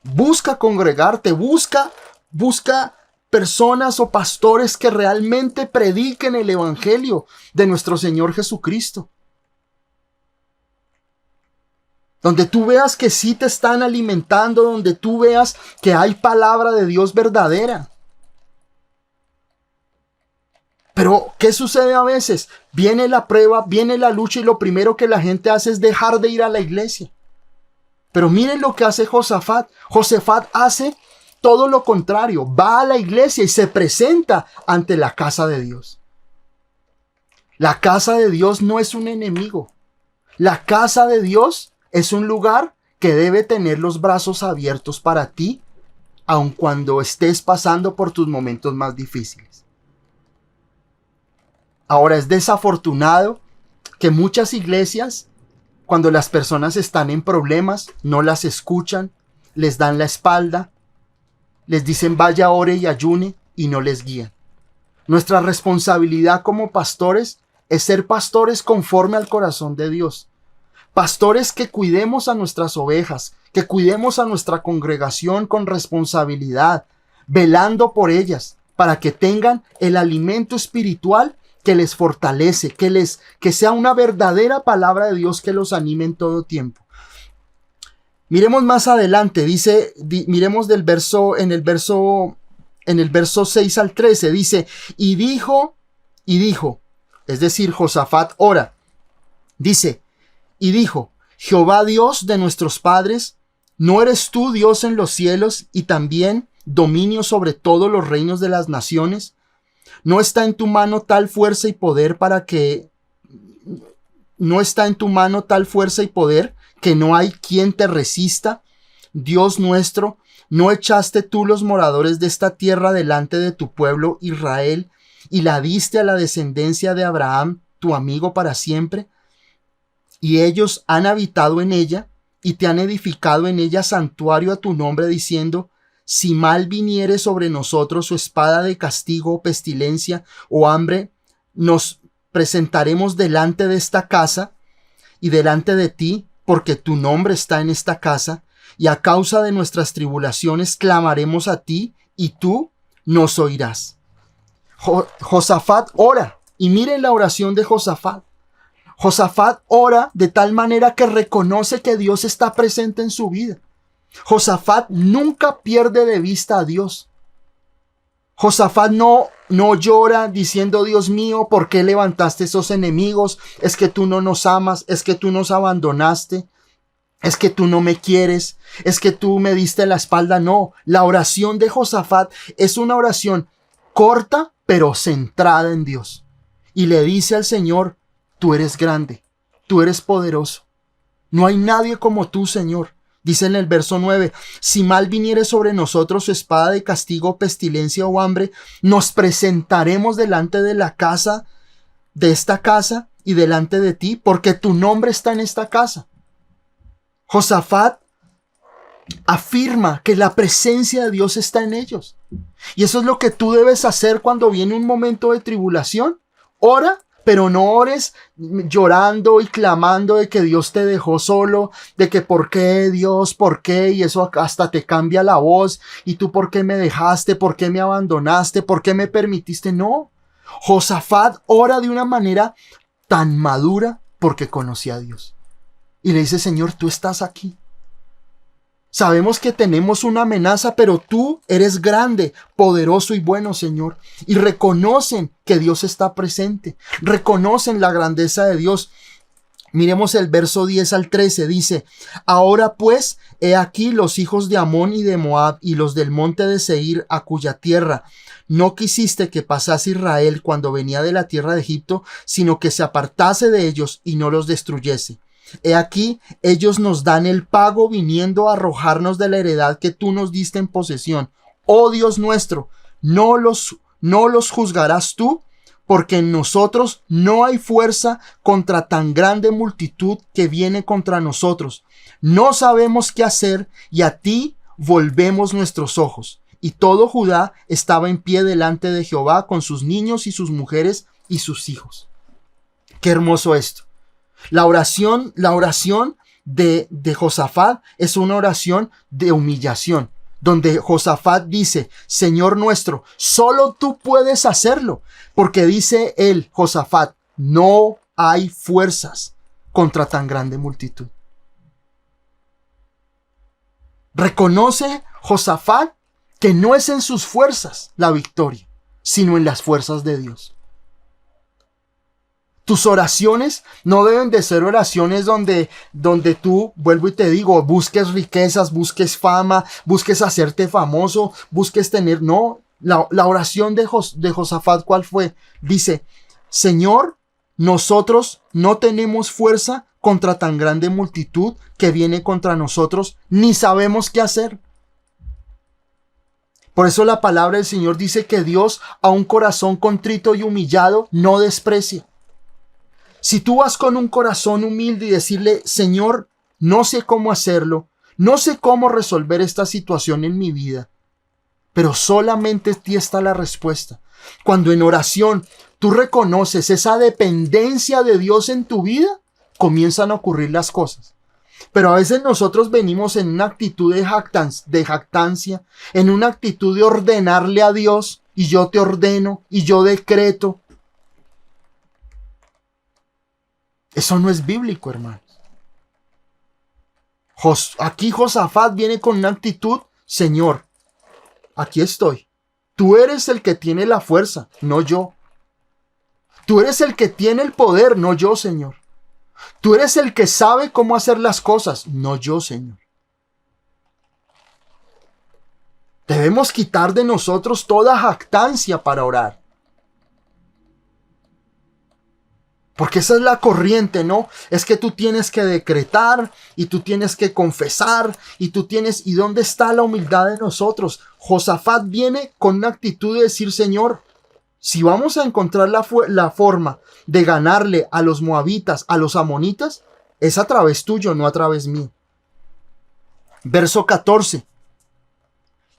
Busca congregarte, busca personas o pastores que realmente prediquen el evangelio de nuestro Señor Jesucristo. Donde tú veas que sí te están alimentando, donde tú veas que hay palabra de Dios verdadera. Pero, ¿qué sucede a veces? Viene la prueba, viene la lucha y lo primero que la gente hace es dejar de ir a la iglesia. Pero miren lo que hace Josafat. Josafat hace todo lo contrario. Va a la iglesia y se presenta ante la casa de Dios. La casa de Dios no es un enemigo. La casa de Dios es un lugar que debe tener los brazos abiertos para ti, aun cuando estés pasando por tus momentos más difíciles. Ahora, es desafortunado que muchas iglesias, cuando las personas están en problemas, no las escuchan, les dan la espalda, les dicen vaya, ore y ayune y no les guían. Nuestra responsabilidad como pastores es ser pastores conforme al corazón de Dios. Pastores que cuidemos a nuestras ovejas, que cuidemos a nuestra congregación con responsabilidad, velando por ellas, para que tengan el alimento espiritual que les fortalece, que sea una verdadera palabra de Dios que los anime en todo tiempo. Miremos más adelante, miremos en el verso 6 al 13, dice, y dijo, es decir, Josafat ora, dice, y dijo, Jehová Dios de nuestros padres, ¿no eres tú Dios en los cielos y también dominio sobre todos los reinos de las naciones? ¿No está en tu mano tal fuerza y poder que no hay quien te resista? Dios nuestro, ¿no echaste tú los moradores de esta tierra delante de tu pueblo Israel y la diste a la descendencia de Abraham, tu amigo para siempre? Y ellos han habitado en ella y te han edificado en ella santuario a tu nombre, diciendo, si mal viniere sobre nosotros o espada de castigo o pestilencia o hambre, nos presentaremos delante de esta casa y delante de ti, porque tu nombre está en esta casa, y a causa de nuestras tribulaciones clamaremos a ti, y tú nos oirás. Josafat ora, y miren la oración de Josafat. Josafat ora de tal manera que reconoce que Dios está presente en su vida. Josafat nunca pierde de vista a Dios. Josafat no llora diciendo, Dios mío, ¿por qué levantaste esos enemigos? Es que tú no nos amas, es que tú nos abandonaste, es que tú no me quieres, es que tú me diste la espalda. No, la oración de Josafat es una oración corta, pero centrada en Dios. Y le dice al Señor, tú eres grande, tú eres poderoso. No hay nadie como tú, Señor. Dice en el verso 9, si mal viniere sobre nosotros espada de castigo, pestilencia o hambre, nos presentaremos delante de esta casa y delante de ti, porque tu nombre está en esta casa. Josafat afirma que la presencia de Dios está en ellos. Y eso es lo que tú debes hacer cuando viene un momento de tribulación. Ora, pero no ores llorando y clamando de que Dios te dejó solo, de que por qué Dios, por qué, y eso hasta te cambia la voz, y tú por qué me dejaste, por qué me abandonaste, por qué me permitiste. No, Josafat ora de una manera tan madura porque conocía a Dios. Y le dice, Señor, tú estás aquí. Sabemos que tenemos una amenaza, pero tú eres grande, poderoso y bueno, Señor. Y reconocen que Dios está presente. Reconocen la grandeza de Dios. Miremos el verso 10 al 13. Dice, ahora pues, he aquí los hijos de Amón y de Moab y los del monte de Seir, a cuya tierra no quisiste que pasase Israel cuando venía de la tierra de Egipto, sino que se apartase de ellos y no los destruyese. He aquí, ellos nos dan el pago viniendo a arrojarnos de la heredad que tú nos diste en posesión. Oh Dios nuestro, no los juzgarás tú, porque en nosotros no hay fuerza contra tan grande multitud que viene contra nosotros. No sabemos qué hacer y a ti volvemos nuestros ojos. Y todo Judá estaba en pie delante de Jehová con sus niños y sus mujeres y sus hijos. Qué hermoso esto. La oración de Josafat es una oración de humillación, donde Josafat dice, Señor nuestro, solo tú puedes hacerlo, porque dice él, Josafat, no hay fuerzas contra tan grande multitud. Reconoce Josafat que no es en sus fuerzas la victoria, sino en las fuerzas de Dios. Tus oraciones no deben de ser oraciones donde tú, vuelvo y te digo, busques riquezas, busques fama, busques hacerte famoso, busques tener... No, la oración de Josafat, ¿cuál fue? Dice, Señor, nosotros no tenemos fuerza contra tan grande multitud que viene contra nosotros, ni sabemos qué hacer. Por eso la palabra del Señor dice que Dios a un corazón contrito y humillado no desprecia. Si tú vas con un corazón humilde y decirle, Señor, no sé cómo hacerlo, no sé cómo resolver esta situación en mi vida, pero solamente en ti está la respuesta. Cuando en oración tú reconoces esa dependencia de Dios en tu vida, comienzan a ocurrir las cosas. Pero a veces nosotros venimos en una actitud de jactancia, en una actitud de ordenarle a Dios, y yo te ordeno, y yo decreto. Eso no es bíblico, hermanos. Aquí Josafat viene con una actitud, Señor, aquí estoy. Tú eres el que tiene la fuerza, no yo. Tú eres el que tiene el poder, no yo, Señor. Tú eres el que sabe cómo hacer las cosas, no yo, Señor. Debemos quitar de nosotros toda jactancia para orar. Porque esa es la corriente, ¿no? Es que tú tienes que decretar y tú tienes que confesar y tú tienes... ¿Y dónde está la humildad de nosotros? Josafat viene con una actitud de decir, Señor, si vamos a encontrar la forma de ganarle a los moabitas, a los amonitas, es a través tuyo, no a través mío. Verso 14.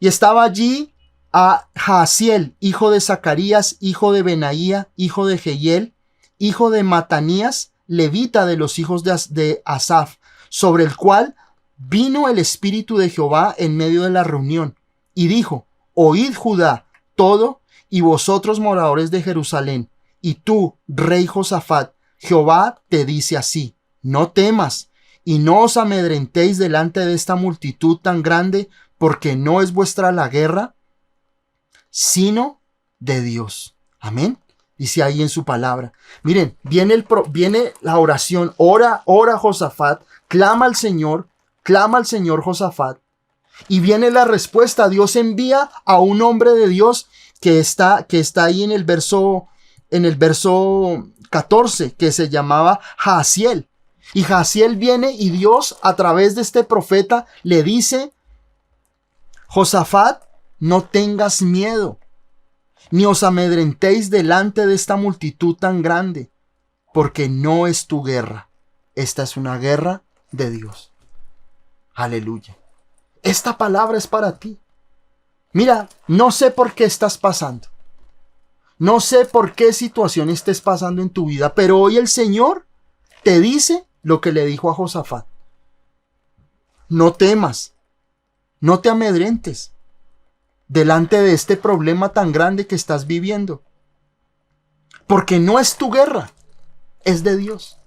Y estaba allí a Jaasiel, hijo de Zacarías, hijo de Benaía, hijo de Jehiel, hijo de Matanías, levita de los hijos de Asaf, sobre el cual vino el Espíritu de Jehová en medio de la reunión, y dijo, oíd Judá, todo, y vosotros moradores de Jerusalén, y tú, rey Josafat, Jehová te dice así, no temas, y no os amedrentéis delante de esta multitud tan grande, porque no es vuestra la guerra, sino de Dios. Amén. Dice ahí en su palabra. Miren, viene la oración, ora Josafat, clama al Señor Josafat, y viene la respuesta. Dios envía a un hombre de Dios que está ahí en el verso 14, que se llamaba Jaasiel. Y Jaasiel viene y Dios a través de este profeta le dice, Josafat, no tengas miedo, ni os amedrentéis delante de esta multitud tan grande, porque no es tu guerra. Esta es una guerra de Dios. Aleluya. Esta palabra es para ti. Mira, no sé por qué estás pasando. No sé por qué situación estés pasando en tu vida, pero hoy el Señor te dice lo que le dijo a Josafat. No temas, no te amedrentes delante de este problema tan grande que estás viviendo. Porque no es tu guerra, es de Dios.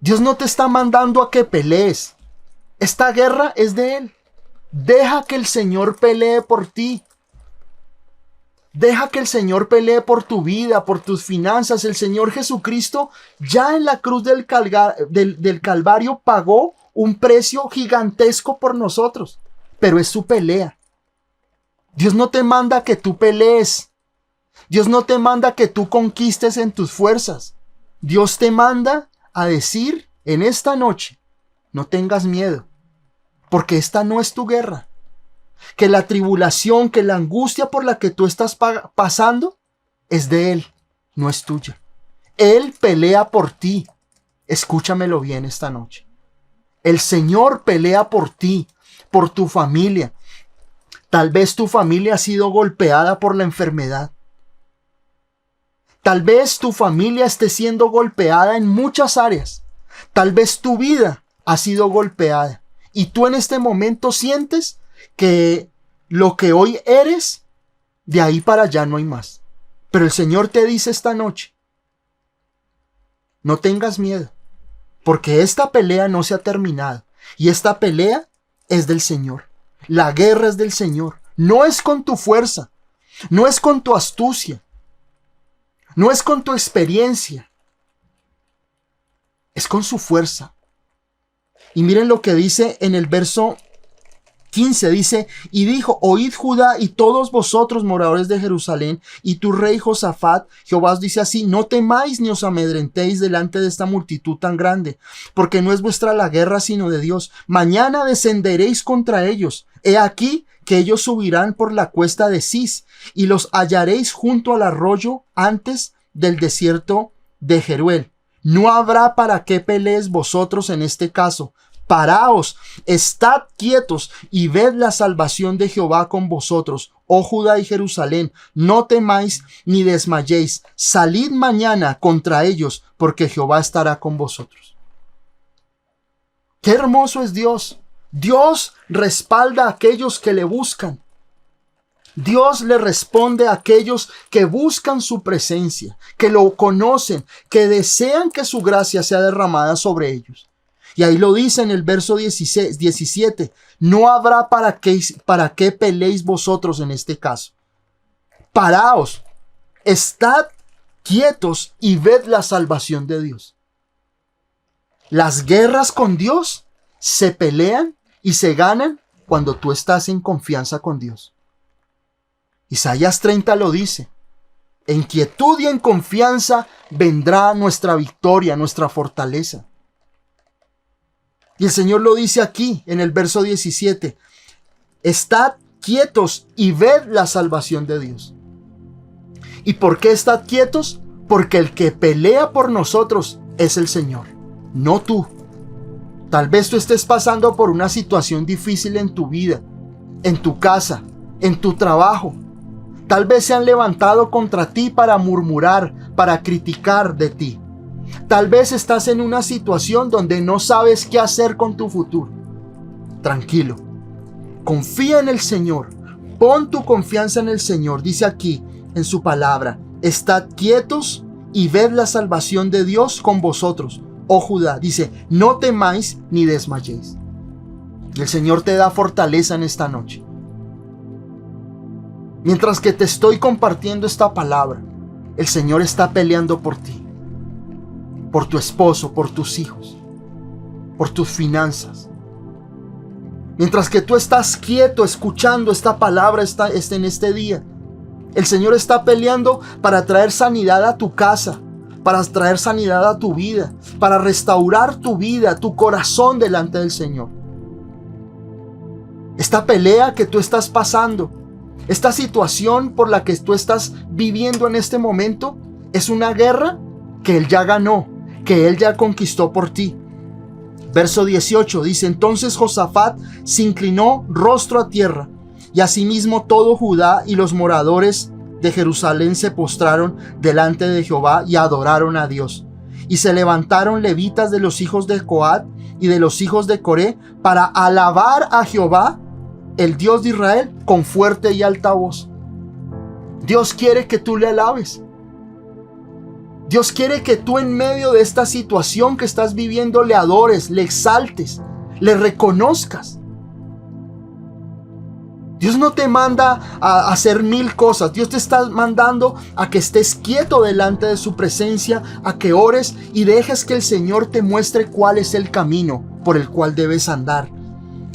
Dios no te está mandando a que pelees. Esta guerra es de Él. Deja que el Señor pelee por ti. Deja que el Señor pelee por tu vida, por tus finanzas. El Señor Jesucristo ya en la cruz del Calvario pagó un precio gigantesco por nosotros. Pero es su pelea. Dios no te manda a que tú pelees. Dios no te manda a que tú conquistes en tus fuerzas. Dios te manda a decir en esta noche, no tengas miedo, porque esta no es tu guerra. Que la tribulación, que la angustia por la que tú estás pasando es de Él, no es tuya. Él pelea por ti. Escúchamelo bien esta noche. El Señor pelea por ti, por tu familia. Tal vez tu familia ha sido golpeada por la enfermedad. Tal vez tu familia esté siendo golpeada en muchas áreas. Tal vez tu vida ha sido golpeada. Y tú en este momento sientes que lo que hoy eres, de ahí para allá no hay más. Pero el Señor te dice esta noche, no tengas miedo, porque esta pelea no se ha terminado. Y esta pelea es del Señor. La guerra es del Señor. No es con tu fuerza, no es con tu astucia, no es con tu experiencia, es con su fuerza. Y miren lo que dice en el verso 15, dice, y dijo, oíd Judá y todos vosotros moradores de Jerusalén, y tu rey Josafat, Jehová os dice así, no temáis ni os amedrentéis delante de esta multitud tan grande, porque no es vuestra la guerra sino de Dios. Mañana descenderéis contra ellos. He aquí que ellos subirán por la cuesta de Cis, y los hallaréis junto al arroyo antes del desierto de Jeruel. No habrá para qué pelees vosotros en este caso. Paraos, estad quietos y ved la salvación de Jehová con vosotros, oh Judá y Jerusalén. No temáis ni desmayéis. Salid mañana contra ellos, porque Jehová estará con vosotros. Qué hermoso es Dios. Dios respalda a aquellos que le buscan. Dios le responde a aquellos que buscan su presencia, que lo conocen, que desean que su gracia sea derramada sobre ellos. Y ahí lo dice en el verso 17, no habrá para qué peleéis vosotros en este caso. Paraos, estad quietos y ved la salvación de Dios. Las guerras con Dios se pelean y se ganan cuando tú estás en confianza con Dios. Isaías 30 lo dice. En quietud y en confianza vendrá nuestra victoria, nuestra fortaleza. Y el Señor lo dice aquí en el verso 17. Estad quietos y ved la salvación de Dios. ¿Y por qué estad quietos? Porque el que pelea por nosotros es el Señor, no tú. Tal vez tú estés pasando por una situación difícil en tu vida, en tu casa, en tu trabajo. Tal vez se han levantado contra ti para murmurar, para criticar de ti. Tal vez estás en una situación donde no sabes qué hacer con tu futuro. Tranquilo. Confía en el Señor. Pon tu confianza en el Señor. Dice aquí en su palabra, estad quietos y ved la salvación de Dios con vosotros, oh Judá. Dice, no temáis ni desmayéis. Y el Señor te da fortaleza en esta noche. Mientras que te estoy compartiendo esta palabra, el Señor está peleando por ti, por tu esposo, por tus hijos, por tus finanzas. Mientras que tú estás quieto escuchando esta palabra en este día, el Señor está peleando para traer sanidad a tu casa, para traer sanidad a tu vida, para restaurar tu vida, tu corazón delante del Señor. Esta pelea que tú estás pasando, esta situación por la que tú estás viviendo en este momento, es una guerra que Él ya ganó, que Él ya conquistó por ti. Verso 18 dice, entonces Josafat se inclinó rostro a tierra, y asimismo todo Judá y los moradores de Jerusalén se postraron delante de Jehová y adoraron a Dios. Y se levantaron levitas de los hijos de Coat y de los hijos de Coré para alabar a Jehová, el Dios de Israel, con fuerte y alta voz. Dios quiere que tú le alabes. Dios quiere que tú en medio de esta situación que estás viviendo le adores, le exaltes, le reconozcas. Dios no te manda a hacer 1000 cosas. Dios te está mandando a que estés quieto delante de su presencia, a que ores y dejes que el Señor te muestre cuál es el camino por el cual debes andar.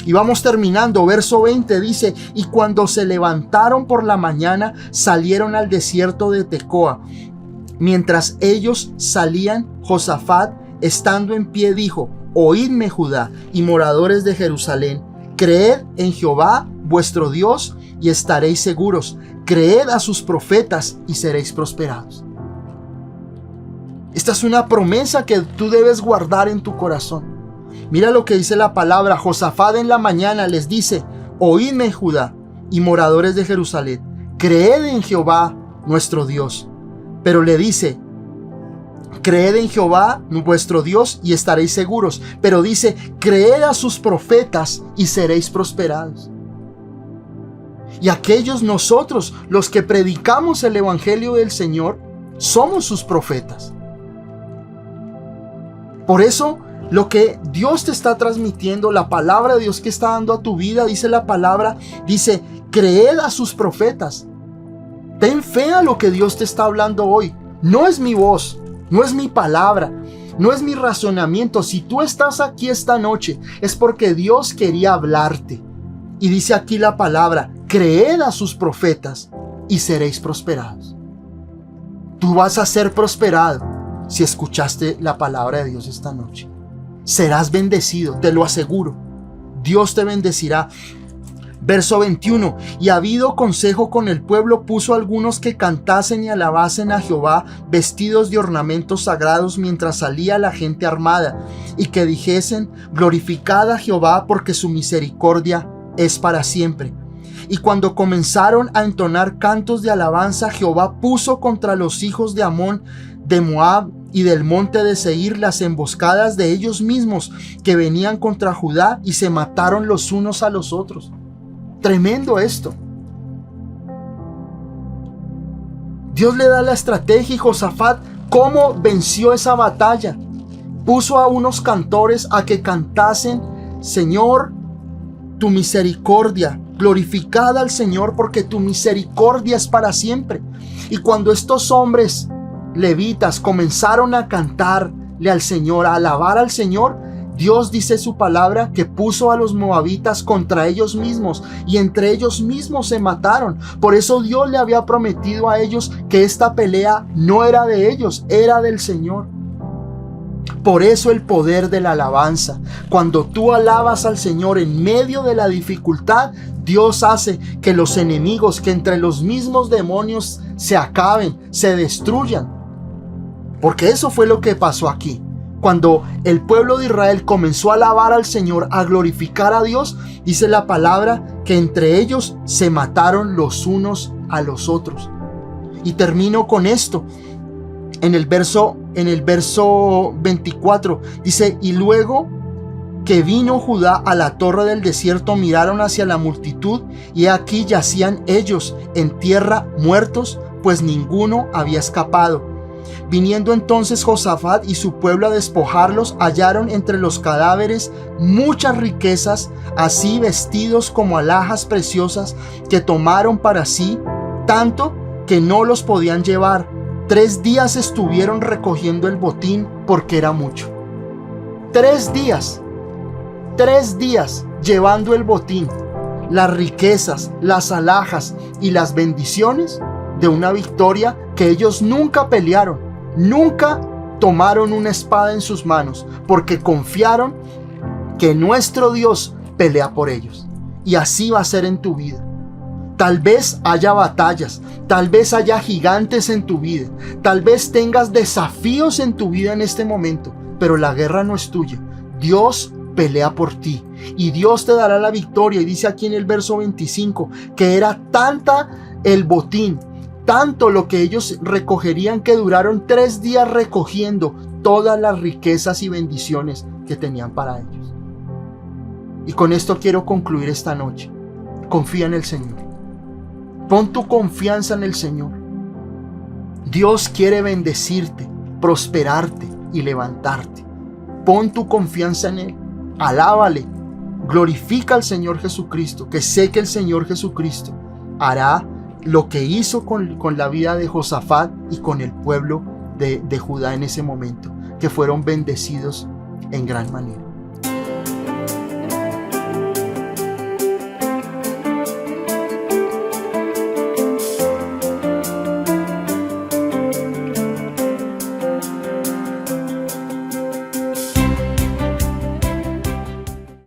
Y vamos terminando, verso 20 dice: y cuando se levantaron por la mañana, salieron al desierto de Tecoa. Mientras ellos salían, Josafat, estando en pie, dijo: oídme, Judá y moradores de Jerusalén, creed en Jehová vuestro Dios y estaréis seguros. Creed a sus profetas y seréis prosperados. Esta es una promesa que tú debes guardar en tu corazón. Mira lo que dice la palabra. Josafat en la mañana les dice: oídme, Judá y moradores de Jerusalén, creed en Jehová nuestro Dios. Pero le dice: creed en Jehová vuestro Dios y estaréis seguros. Pero dice: creed a sus profetas y seréis prosperados. Y aquellos, nosotros, los que predicamos el evangelio del Señor, somos sus profetas. Por eso, lo que Dios te está transmitiendo, la palabra de Dios que está dando a tu vida, dice la palabra, dice: creed a sus profetas. Ten fe a lo que Dios te está hablando hoy. No es mi voz, no es mi palabra, no es mi razonamiento. Si tú estás aquí esta noche, es porque Dios quería hablarte. Y dice aquí la palabra: creed a sus profetas y seréis prosperados. Tú vas a ser prosperado si escuchaste la palabra de Dios esta noche. Serás bendecido, te lo aseguro. Dios te bendecirá. Verso 21. Y habido consejo con el pueblo, puso algunos que cantasen y alabasen a Jehová, vestidos de ornamentos sagrados, mientras salía la gente armada, y que dijesen: glorificad a Jehová, porque su misericordia es para siempre. Y cuando comenzaron a entonar cantos de alabanza, Jehová puso contra los hijos de Amón, de Moab y del monte de Seir las emboscadas de ellos mismos que venían contra Judá, y se mataron los unos a los otros. Tremendo esto. Dios le da la estrategia, y Josafat, ¿cómo venció esa batalla? Puso a unos cantores a que cantasen: Señor, tu misericordia, glorificad al Señor, porque tu misericordia es para siempre. Y cuando estos hombres levitas comenzaron a cantarle al Señor, a alabar al Señor, Dios, dice su palabra, que puso a los moabitas contra ellos mismos, y entre ellos mismos se mataron. Por eso Dios le había prometido a ellos que esta pelea no era de ellos, era del Señor. Por eso el poder de la alabanza. Cuando tú alabas al Señor en medio de la dificultad, Dios hace que los enemigos, que entre los mismos demonios se acaben, se destruyan. Porque eso fue lo que pasó aquí. Cuando el pueblo de Israel comenzó a alabar al Señor, a glorificar a Dios, dice la palabra que entre ellos se mataron los unos a los otros. Y termino con esto. En el verso 24 dice: y luego que vino Judá a la torre del desierto, miraron hacia la multitud, y aquí yacían ellos en tierra muertos, pues ninguno había escapado. Viniendo entonces Josafat y su pueblo a despojarlos, hallaron entre los cadáveres muchas riquezas, así vestidos como alhajas preciosas, que tomaron para sí, tanto que no los podían llevar. 3 días estuvieron recogiendo el botín, porque era mucho. 3 días llevando el botín, las riquezas, las alhajas y las bendiciones de una victoria que ellos nunca pelearon, nunca tomaron una espada en sus manos, porque confiaron que nuestro Dios pelea por ellos. Y así va a ser en tu vida. Tal vez haya batallas, tal vez haya gigantes en tu vida, tal vez tengas desafíos en tu vida en este momento, pero la guerra no es tuya. Dios pelea por ti y Dios te dará la victoria. Y dice aquí en el verso 25 que era tanta el botín, tanto lo que ellos recogerían, que duraron 3 días recogiendo todas las riquezas y bendiciones que tenían para ellos. Y con esto quiero concluir esta noche. Confía en el Señor. Pon tu confianza en el Señor. Dios quiere bendecirte, prosperarte y levantarte. Pon tu confianza en Él. Alábale. Glorifica al Señor Jesucristo, que sé que el Señor Jesucristo hará lo que hizo con la vida de Josafat y con el pueblo de Judá en ese momento, que fueron bendecidos en gran manera.